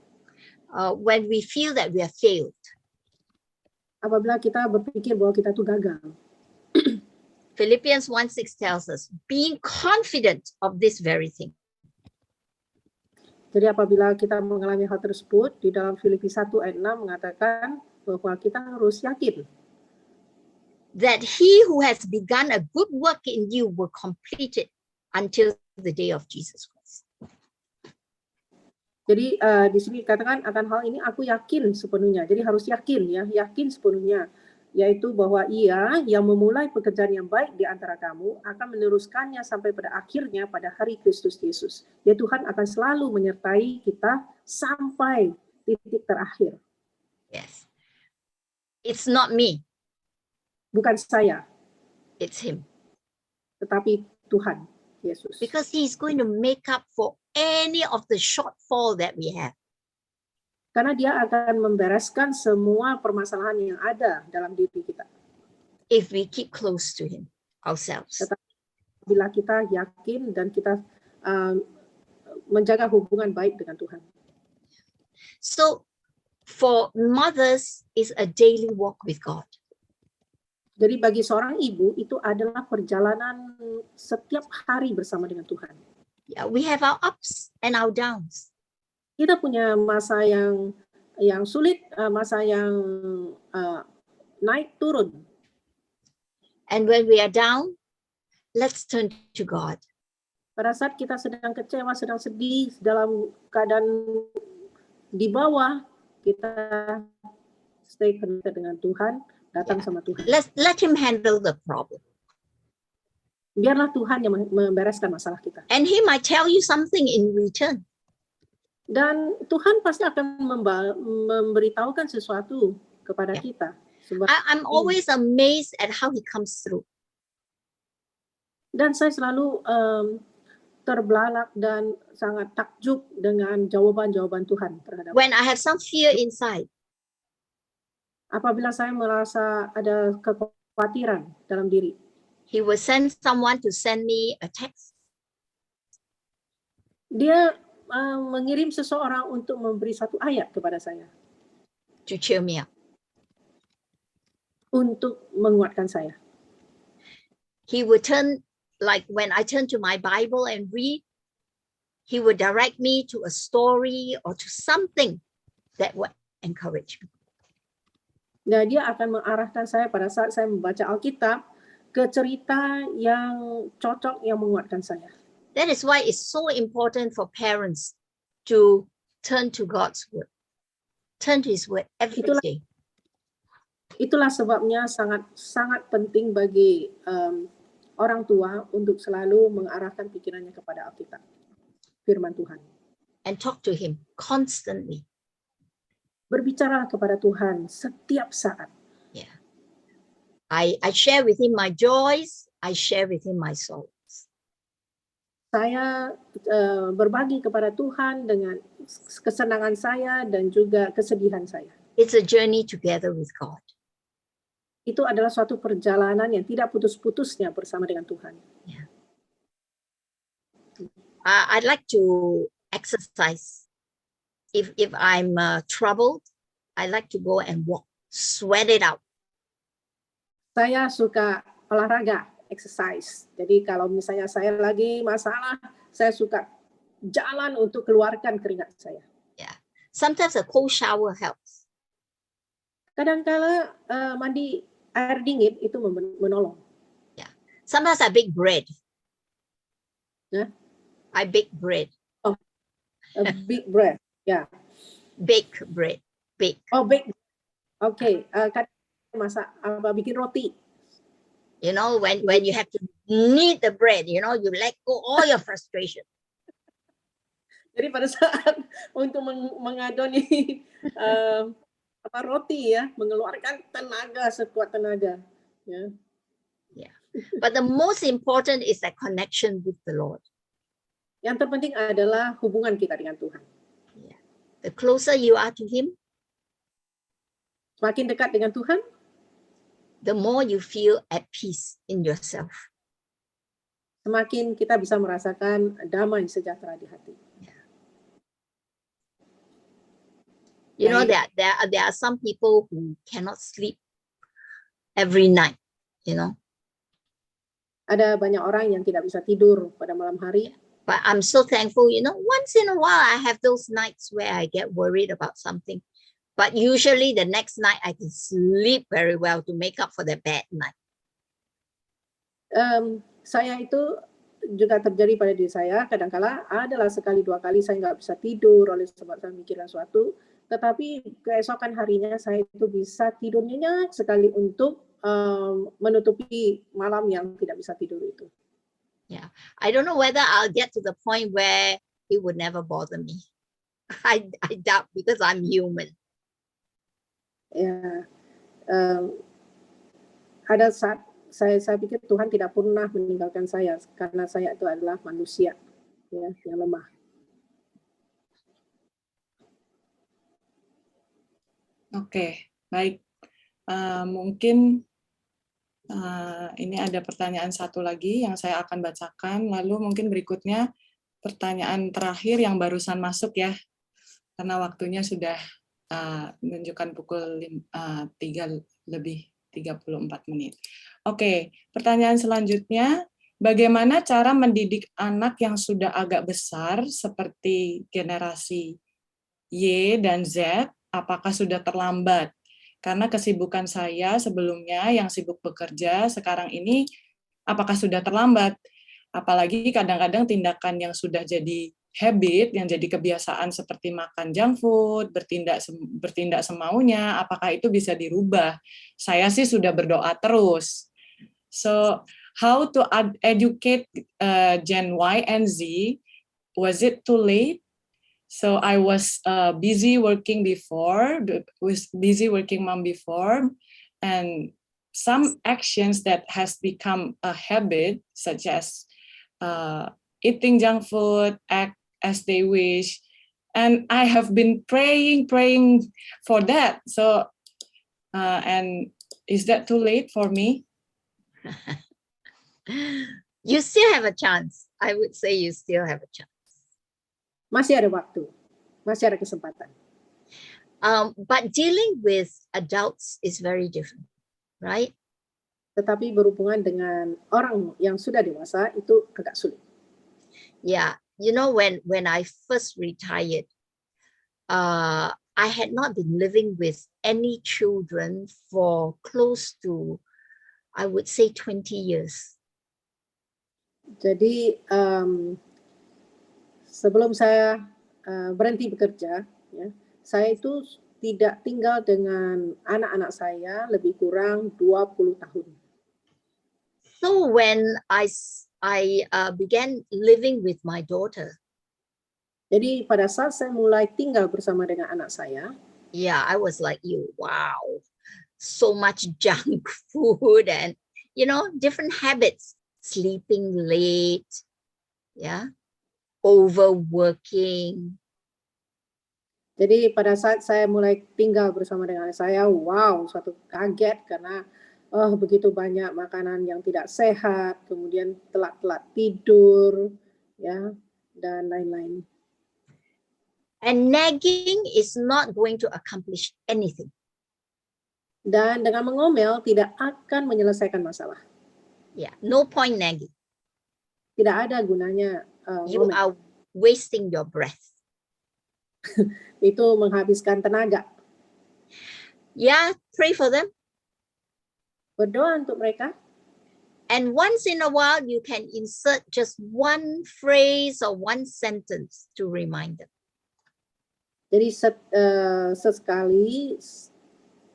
When we feel that we have failed. Apabila kita berpikir bahwa kita itu gagal. Philippians 1:6 tells us, being confident of this very thing. Jadi apabila kita mengalami hal tersebut, di dalam Filipi 1 ayat 6 mengatakan bahwa kita harus yakin. That he who has begun a good work in you will complete it until the day of Jesus Christ. Jadi di sini dikatakan akan hal ini aku yakin sepenuhnya. Jadi harus yakin ya, yakin sepenuhnya, yaitu bahwa Ia yang memulai pekerjaan yang baik di antara kamu akan meneruskannya sampai pada akhirnya pada hari Kristus Yesus. Ya, Tuhan akan selalu menyertai kita sampai titik terakhir. Yes. It's not me. Bukan saya. It's him. Tetapi Tuhan Yesus. Because he is going to make up for any of the shortfall that we have. Karena dia akan membereskan semua permasalahan yang ada dalam diri kita. if we keep close to him ourselves. Bila kita yakin dan kita menjaga hubungan baik dengan Tuhan. So for mothers is a daily walk with God. Jadi bagi seorang ibu itu adalah perjalanan setiap hari bersama dengan Tuhan. Yeah, we have our ups and our downs. Kita punya masa yang sulit, masa yang naik turun. And when we are down, let's turn to God. Pada saat kita sedang kecewa, sedang sedih, dalam keadaan di bawah, kita stay connected dengan Tuhan, datang sama Tuhan. Let him handle the problem. Biarlah Tuhan yang membereskan masalah kita. And he might tell you something in return. Dan Tuhan pasti akan memberitahukan sesuatu kepada kita. I'm always amazed at how he comes through. Dan saya selalu terbelalak dan sangat takjub dengan jawaban-jawaban Tuhan terhadap. When I have some fear inside, Apabila saya merasa ada kekhawatiran dalam diri, he will send someone to send me a text. dia mengirim seseorang untuk memberi satu ayat kepada saya, To cheer me up. untuk menguatkan saya. He would turn, like when I turn to my Bible and read, he would direct me to a story or to something that would encourage me. Dan dia akan mengarahkan saya pada saat saya membaca Alkitab ke cerita yang cocok, yang menguatkan saya. That is why it's so important for parents to turn to God's word. Turn to his word every day. Itulah sebabnya sangat penting bagi orang tua untuk selalu mengarahkan pikirannya kepada Alkitab, firman Tuhan. And talk to him constantly. Berbicara kepada Tuhan setiap saat. Yeah. I share with him my joys. I share with him my sorrows. Saya berbagi kepada Tuhan dengan kesenangan saya dan juga kesedihan saya. It's a journey together with God. Itu adalah suatu perjalanan yang tidak putus-putusnya bersama dengan Tuhan. Yeah. I'd like to exercise. If I'm troubled, I like to go and walk, sweat it out. Saya suka olahraga, exercise. Jadi kalau misalnya saya lagi masalah, saya suka jalan untuk keluarkan keringat saya. Yeah. Sometimes a cold shower helps. Kadang-kala mandi air dingin itu menolong. Yeah. Sometimes I bake bread. Yeah. I bake bread. A big breath. Ya. Bake bread. Bake. Oh, bake. Oke. Kadang masak bikin roti. You know, when you have to knead the bread, you know, you let go all your frustration. Jadi pada saat untuk mengadoni roti ya, mengeluarkan tenaga sekuat tenaga. Ya. Yeah. But the most important is that connection with the Lord. Yang terpenting adalah hubungan kita dengan Tuhan. Yeah. The closer you are to him, semakin dekat dengan Tuhan, the more you feel at peace in yourself. Semakin kita bisa merasakan damai sejahtera di hati. Yeah. You know that there are some people who cannot sleep every night, you know. Ada banyak orang yang tidak bisa tidur pada malam hari. But I'm so thankful, you know, once in a while I have those nights where I get worried about something. But usually the next night I can sleep very well to make up for the bad night. Saya itu juga terjadi pada diri saya. Kadang-kala adalah sekali dua kali saya nggak bisa tidur oleh sebab saya mikirkan suatu. Tetapi keesokan harinya saya itu bisa tidur nyenyak sekali untuk menutupi malam yang tidak bisa tidur itu. Yeah, I don't know whether I'll get to the point where it would never bother me. I doubt, because I'm human. Ya, ada saat saya pikir Tuhan tidak pernah meninggalkan saya karena saya itu adalah manusia ya, yang lemah. Oke, baik. Mungkin ini ada pertanyaan satu lagi yang saya akan bacakan. Lalu mungkin berikutnya pertanyaan terakhir yang barusan masuk ya, karena waktunya sudah menunjukkan pukul 3:34. Oke, pertanyaan selanjutnya, bagaimana cara mendidik anak yang sudah agak besar seperti generasi Y dan Z, apakah sudah terlambat? Karena kesibukan saya sebelumnya yang sibuk bekerja, sekarang ini apakah sudah terlambat? Apalagi kadang-kadang tindakan yang sudah jadi habit, yang jadi kebiasaan seperti makan junk food, bertindak semaunya, apakah itu bisa dirubah? Saya sih sudah berdoa terus. So, how to educate Gen Y and Z? Was it too late? So I was busy working mom before, and some actions that has become a habit, such as eating junk food, act as they wish, and I have been praying for that. So, and is that too late for me? You still have a chance. I would say you still have a chance. Masih ada waktu, masih ada kesempatan. But dealing with adults is very different, right? Tetapi berhubungan dengan orang yang sudah dewasa itu agak sulit. Yeah, you know, when I first retired, I had not been living with any children for close to, I would say, 20 years. Jadi sebelum saya berhenti bekerja, ya, saya itu tidak tinggal dengan anak-anak saya lebih kurang 20 tahun. So when I began living with my daughter, Jadi pada saat saya mulai tinggal bersama dengan anak saya, yeah, I was like you, wow, so much junk food and, you know, different habits, sleeping late, yeah, overworking. jadi pada saat saya mulai tinggal bersama dengan anak saya, wow, suatu kaget karena begitu banyak makanan yang tidak sehat, kemudian telat-telat tidur, ya, dan lain-lain. And nagging is not going to accomplish anything. Dan dengan mengomel tidak akan menyelesaikan masalah. Yeah, no point nagging. Tidak ada gunanya You ngomel. are wasting your breath. Itu menghabiskan tenaga. Yeah, pray for them. Berdoa untuk mereka. And once in a while, you can insert just one phrase or one sentence to remind them. Jadi sesekali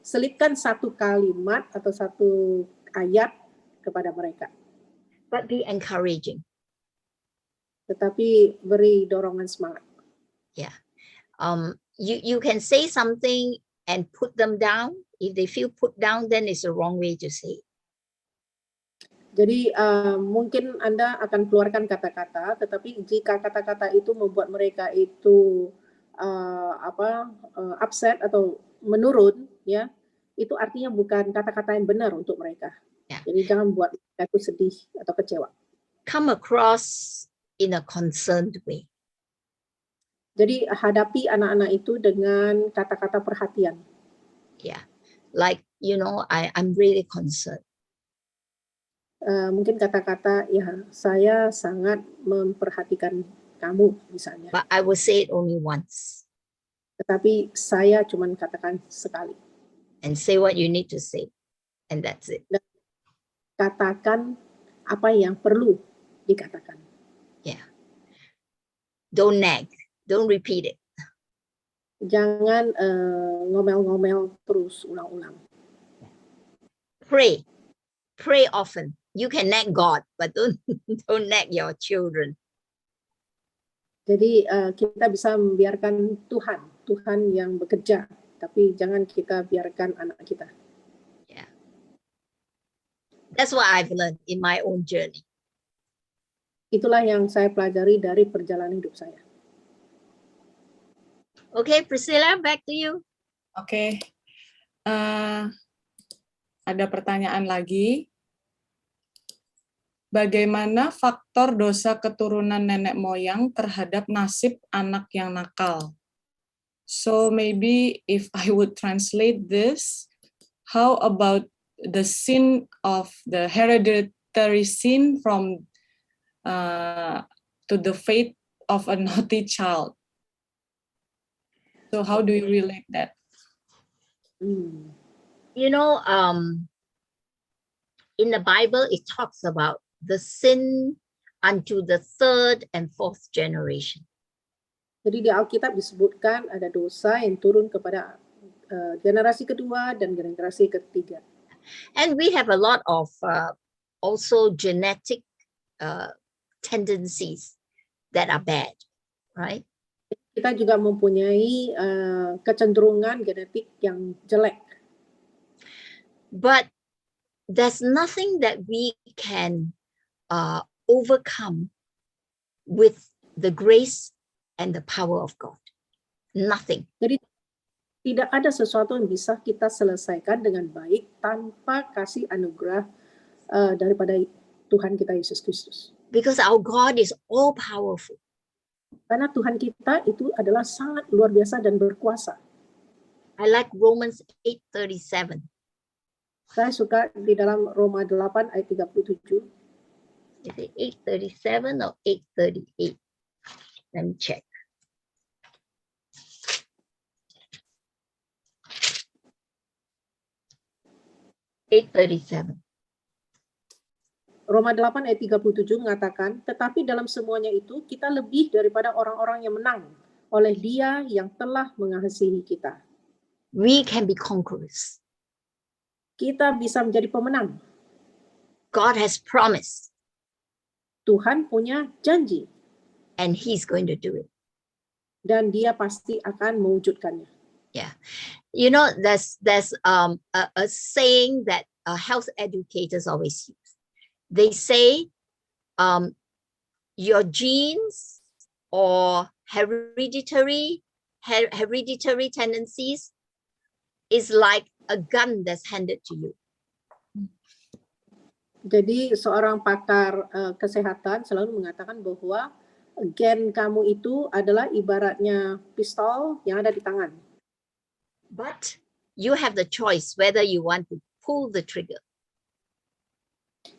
selipkan satu kalimat atau satu ayat kepada mereka. But be encouraging. Tetapi beri dorongan semangat. Yeah. You can say something and put them down. If they feel put down, then it's the wrong way to say it. Jadi mungkin Anda akan keluarkan kata-kata, tetapi jika kata-kata itu membuat mereka itu upset atau menurun, ya, itu artinya bukan kata-kata yang benar untuk mereka. Yeah. Jadi jangan buat mereka itu sedih atau kecewa. Come across in a concerned way. Jadi hadapi anak-anak itu dengan kata-kata perhatian. Yeah, like, you know, I'm really concerned. Mungkin kata-kata, ya, saya sangat memperhatikan kamu misalnya. But I will say it only once. Tetapi saya cuma katakan sekali. And say what you need to say. And that's it. Katakan apa yang perlu dikatakan. Yeah. Don't nag. Don't repeat it. Jangan ngomel-ngomel terus ulang-ulang. Pray. Pray often. You can nag God, but don't nag your children. Jadi kita bisa membiarkan Tuhan yang bekerja, tapi jangan kita biarkan anak kita. Yeah. That's what I've learned in my own journey. Itulah yang saya pelajari dari perjalanan hidup saya. Okay, Priscilla, back to you. Oke, Ada pertanyaan lagi. Bagaimana faktor dosa keturunan nenek moyang terhadap nasib anak yang nakal? So maybe if I would translate this, how about the sin of the hereditary sin from to the fate of a naughty child? So how do you relate that? You know, in the Bible, it talks about the sin unto the third and fourth generation. Jadi di Alkitab disebutkan ada dosa yang turun kepada generasi kedua dan generasi ketiga. And we have a lot of also genetic tendencies that are bad, right? Kita juga mempunyai kecenderungan genetik yang jelek. But there's nothing that we can overcome with the grace and the power of God. Nothing. Jadi tidak ada sesuatu yang bisa kita selesaikan dengan baik tanpa kasih anugerah daripada Tuhan kita Yesus Kristus. Because our God is all powerful. Karena Tuhan kita itu adalah sangat luar biasa dan berkuasa. I like Romans 8:37. Saya suka di dalam Roma 8 ayat 37. Is it 8:37 or 8:38? Let me check. Roma 8 ayat 37 mengatakan, tetapi dalam semuanya itu kita lebih daripada orang-orang yang menang oleh Dia yang telah mengasihi kita. We can be conquerors. Kita bisa menjadi pemenang. God has promised, Tuhan punya janji and He's going to do it. dan Dia pasti akan mewujudkannya. You know, there's a saying that health educators always use. They say your genes or hereditary tendencies is like a gun that's handed to you. Jadi seorang pakar kesehatan selalu mengatakan bahwa gen kamu itu adalah ibaratnya pistol yang ada di tangan. But you have the choice whether you want to pull the trigger.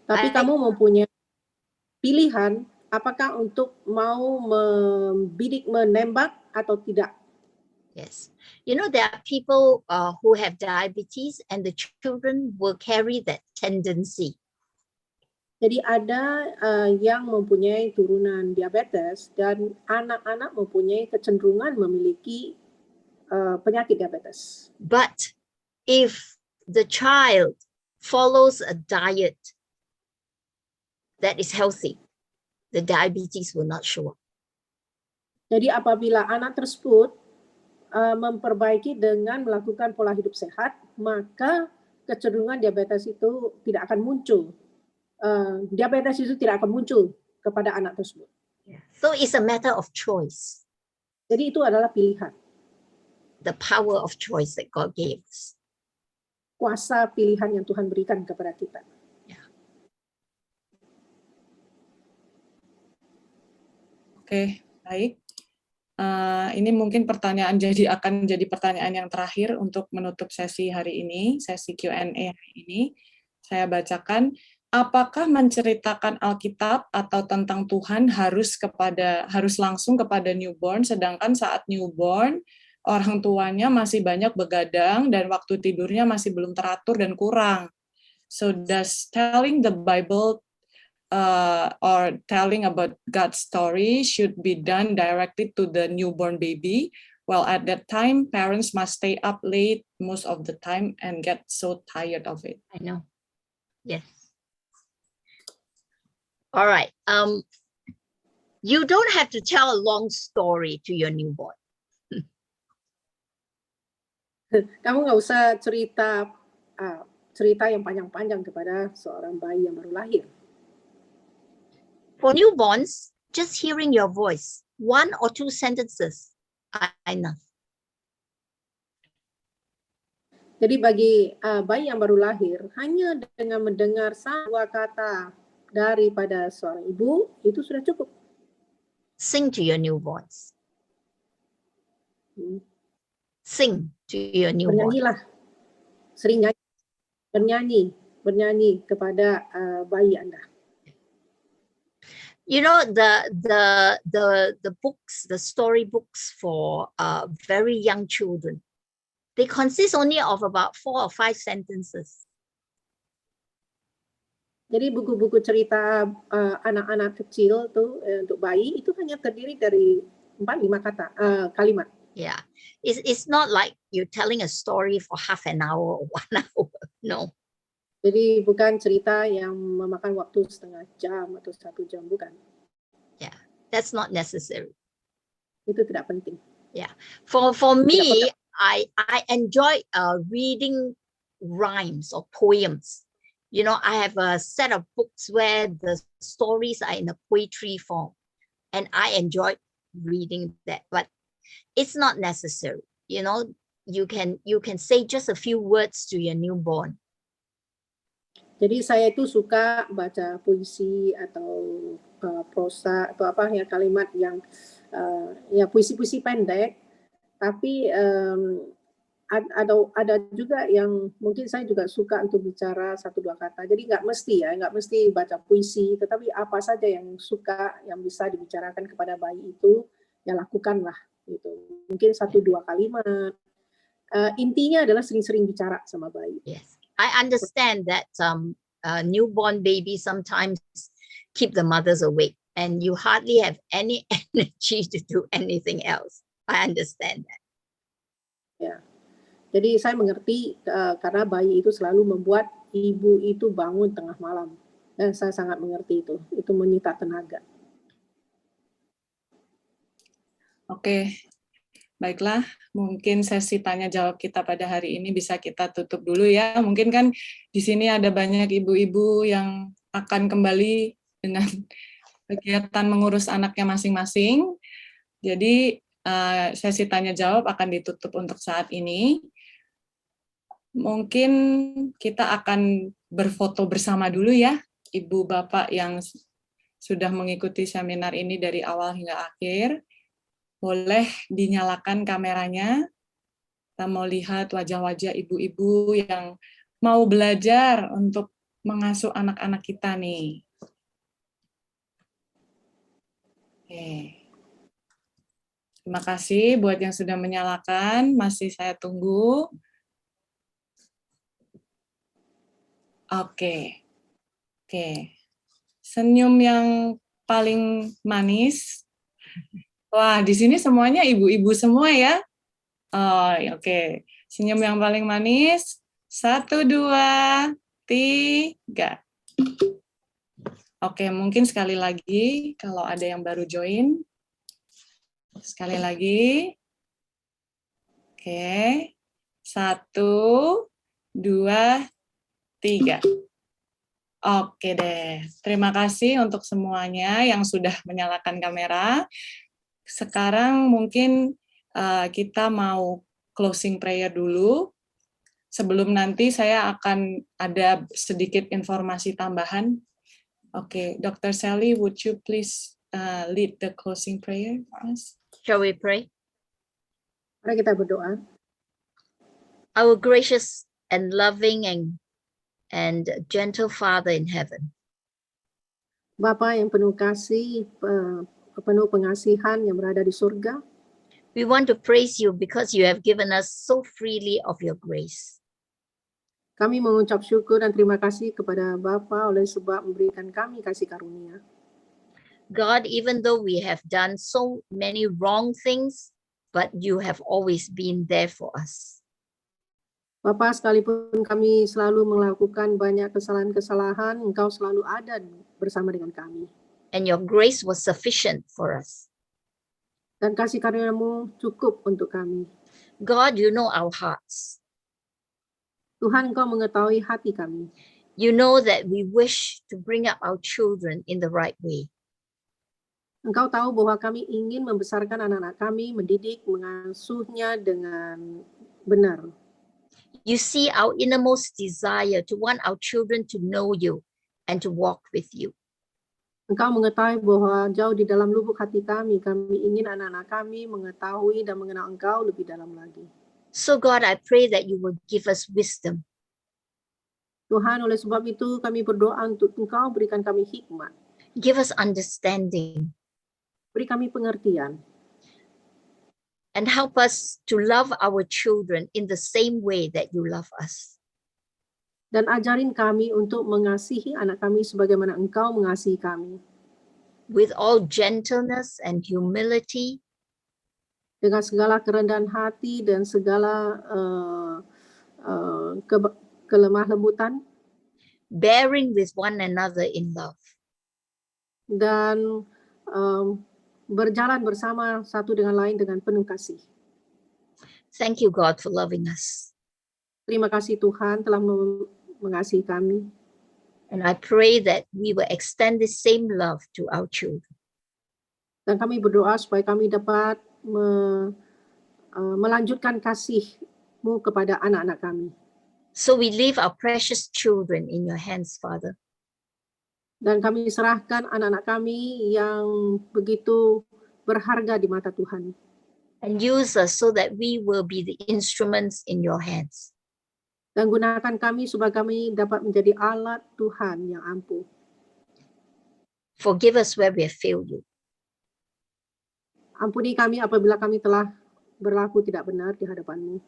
Tapi kamu mempunyai pilihan apakah untuk mau membidik, menembak atau tidak. Yes. You know, there are people who have diabetes and the children will carry that tendency. Jadi ada yang mempunyai turunan diabetes dan anak-anak mempunyai kecenderungan memiliki penyakit diabetes. But if the child follows a diet that is healthy, the diabetes will not show up. Jadi apabila anak tersebut memperbaiki dengan melakukan pola hidup sehat, maka kecenderungan diabetes itu tidak akan muncul. Diabetes itu tidak akan muncul kepada anak tersebut. So it's a matter of choice. Jadi itu adalah pilihan. The power of choice that God gave us. Kuasa pilihan yang Tuhan berikan kepada kita. Oke, baik. Ini mungkin akan jadi pertanyaan yang terakhir untuk menutup sesi hari ini, sesi Q&A hari ini. Saya bacakan, apakah menceritakan Alkitab atau tentang Tuhan harus langsung kepada newborn, sedangkan saat newborn orang tuanya masih banyak begadang dan waktu tidurnya masih belum teratur dan kurang. So does telling the Bible or telling about God's story should be done directly to the newborn baby? Well, at that time, parents must stay up late most of the time and get so tired of it. I know. Yes. All right. You don't have to tell a long story to your newborn. Kamu nggak usah cerita yang panjang-panjang kepada seorang bayi yang baru lahir. For newborns, just hearing your voice, 1 or 2 sentences are enough. Jadi bagi bayi yang baru lahir, hanya dengan mendengar dua kata daripada seorang ibu, itu sudah cukup. Sing to your newborns. Hmm. Sing to your newborns. Bernyanyilah, sering bernyanyi kepada bayi Anda. You know, the books, the story books for very young children, they consist only of about 4 or 5 sentences. Jadi buku-buku cerita anak-anak kecil tuh untuk bayi itu hanya terdiri dari 4-5 kalimat. Yeah, it's not like you're telling a story for half an hour or 1 hour. No. Jadi bukan cerita yang memakan waktu setengah jam atau 1 jam, bukan. Yeah, that's not necessary. Itu tidak penting. Yeah, for me, I enjoy reading rhymes or poems. You know, I have a set of books where the stories are in a poetry form, and I enjoy reading that. But it's not necessary. You know, you can say just a few words to your newborn. Jadi saya itu suka baca puisi atau prosa atau apa ya, kalimat yang ya puisi-puisi pendek, tapi ada juga yang mungkin saya juga suka untuk bicara 1-2 kata. Jadi nggak mesti baca puisi, tetapi apa saja yang suka yang bisa dibicarakan kepada bayi itu ya lakukanlah gitu. Mungkin 1-2 kalimat. Intinya adalah sering-sering bicara sama bayi. Yes, I understand that newborn babies sometimes keep the mothers awake, and you hardly have any energy to do anything else. I understand that. Ya, jadi saya mengerti karena bayi itu selalu membuat ibu itu bangun tengah malam, dan saya sangat mengerti itu menyita tenaga. Oke, baiklah, mungkin sesi tanya jawab kita pada hari ini bisa kita tutup dulu ya. Mungkin kan di sini ada banyak ibu-ibu yang akan kembali dengan kegiatan mengurus anaknya masing-masing. Jadi sesi tanya jawab akan ditutup untuk saat ini. Mungkin kita akan berfoto bersama dulu ya, Ibu Bapak yang sudah mengikuti seminar ini dari awal hingga akhir. Boleh dinyalakan kameranya. Kita mau lihat wajah-wajah ibu-ibu yang mau belajar untuk mengasuh anak-anak kita nih. Oke. Terima kasih buat yang sudah menyalakan. Masih saya tunggu. Oke. Senyum yang paling manis. Wah, di sini semuanya ibu-ibu semua ya. Oh, oke. Senyum yang paling manis. 1, 2, 3. Oke, mungkin sekali lagi kalau ada yang baru join. Sekali lagi. Oke. 1, 2, 3. Oke deh. Terima kasih untuk semuanya yang sudah menyalakan kamera. Sekarang mungkin kita mau closing prayer dulu. Sebelum nanti saya akan ada sedikit informasi tambahan. Oke, Dr. Sally, would you please lead the closing prayer for us? Shall we pray? Mari kita berdoa. Our gracious and loving and gentle Father in heaven, Bapa yang penuh kasih, penuh pengasihan yang berada di surga, we want to praise you because you have given us so freely of your grace. kami mengucap syukur dan terima kasih kepada Bapa oleh sebab memberikan kami kasih karunia. God, even though we have done so many wrong things, but you have always been there for us. Bapa, sekalipun kami selalu melakukan banyak kesalahan-kesalahan, Engkau selalu ada bersama dengan kami. And your grace was sufficient for us. Dan kasih karunia-Mu cukup untuk kami. God, you know our hearts. Tuhan, Engkau mengetahui hati kami. You know that we wish to bring up our children in the right way. Engkau tahu bahwa kami ingin membesarkan anak-anak kami, mendidik, mengasuhnya dengan benar. You see our innermost desire to want our children to know you and to walk with you. Engkau mengetahui bahwa jauh di dalam lubuk hati kami ingin anak-anak kami mengetahui dan mengenal Engkau lebih dalam lagi. So God, I pray that you will give us wisdom. Tuhan, oleh sebab itu kami berdoa untuk Engkau berikan kami hikmat, Give us understanding beri kami pengertian, and help us to love our children in the same way that you love us. dan ajarin kami untuk mengasihi anak kami sebagaimana Engkau mengasihi kami, With all gentleness and humility, dengan segala kerendahan hati dan segala kelemah lembutan, bearing with one another in love. dan berjalan bersama satu dengan lain dengan penuh kasih. Thank you, God, for loving us. Terima kasih Tuhan telah mengasihi kami. And I pray that we will extend the same love to our children. Dan kami berdoa supaya kami dapat melanjutkan kasih-Mu kepada anak-anak kami. So we leave our precious children in your hands, Father. Dan kami serahkan anak-anak kami yang begitu berharga di mata Tuhan. And use us so that we will be the instruments in your hands. Dan gunakan kami supaya kami dapat menjadi alat Tuhan yang ampuh. Forgive us where we have failed you. Ampuni kami apabila kami telah berlaku tidak benar di hadapan-Mu.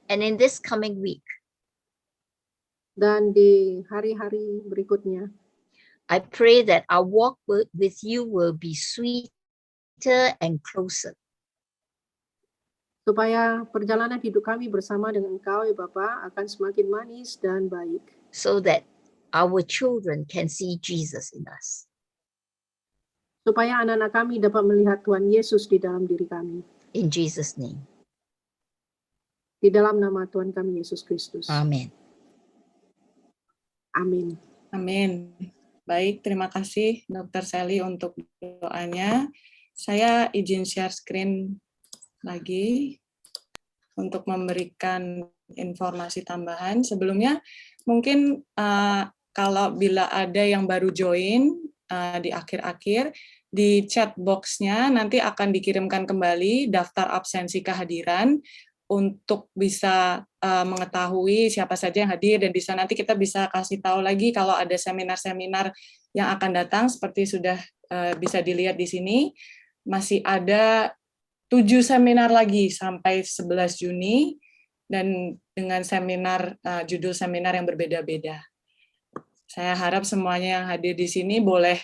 And in this coming week, Dan di hari-hari berikutnya, I pray that our walk with you will be sweeter and closer. supaya perjalanan hidup kami bersama dengan Engkau, ya Bapa, akan semakin manis dan baik. So that our children can see Jesus in us. Supaya anak-anak kami dapat melihat Tuhan Yesus di dalam diri kami. In Jesus' name. Di dalam nama Tuhan kami Yesus Kristus. Amen. Amin. Amin. Baik, terima kasih Dr. Sally untuk doanya. Saya izin share screen lagi untuk memberikan informasi tambahan. Sebelumnya, mungkin kalau bila ada yang baru join di akhir-akhir, di chat box-nya nanti akan dikirimkan kembali daftar absensi kehadiran untuk bisa mengetahui siapa saja yang hadir, dan bisa nanti kita bisa kasih tahu lagi kalau ada seminar-seminar yang akan datang. Seperti sudah bisa dilihat di sini, masih ada 7 seminar lagi sampai 11 Juni, dan dengan seminar, judul seminar yang berbeda-beda. Saya harap semuanya yang hadir di sini boleh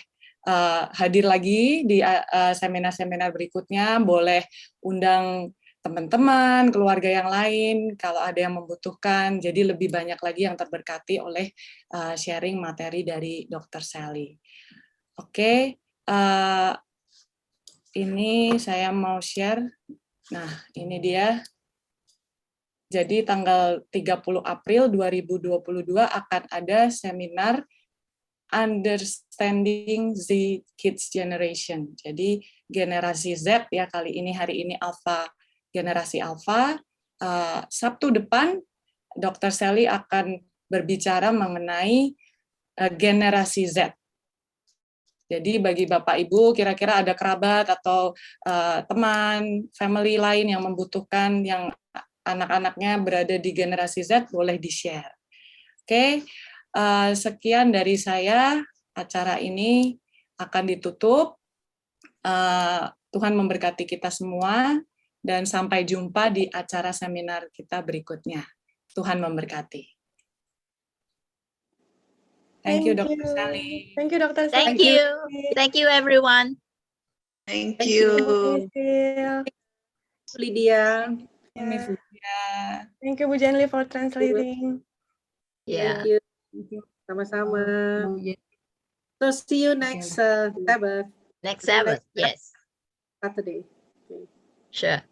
hadir lagi di seminar-seminar berikutnya, boleh undang teman-teman, keluarga yang lain, kalau ada yang membutuhkan, jadi lebih banyak lagi yang terberkati oleh sharing materi dari Dr. Sally. Oke, ini saya mau share. Nah, ini dia. Jadi tanggal 30 April 2022 akan ada seminar Understanding the Kids Generation. Jadi generasi Z ya, kali ini, hari ini Alpha, generasi Alpha. Sabtu depan Dr. Sally akan berbicara mengenai generasi Z. Jadi bagi Bapak Ibu, kira-kira ada kerabat atau teman, family lain yang membutuhkan, yang anak-anaknya berada di generasi Z, boleh di-share. Oke, sekian dari saya. Acara ini akan ditutup. Tuhan memberkati kita semua, dan sampai jumpa di acara seminar kita berikutnya. Tuhan memberkati. Thank you, Dr. Sally. Thank you, Dr. Sally. Thank you. Thank you, everyone. Thank Thank you. Lydia. Miss Lydia. Thank you, Bu Jenly, for translating. Yeah. Thank you. Sama-sama. So see you next Sabbath, Next Sabbath. Yes. Saturday. Sure.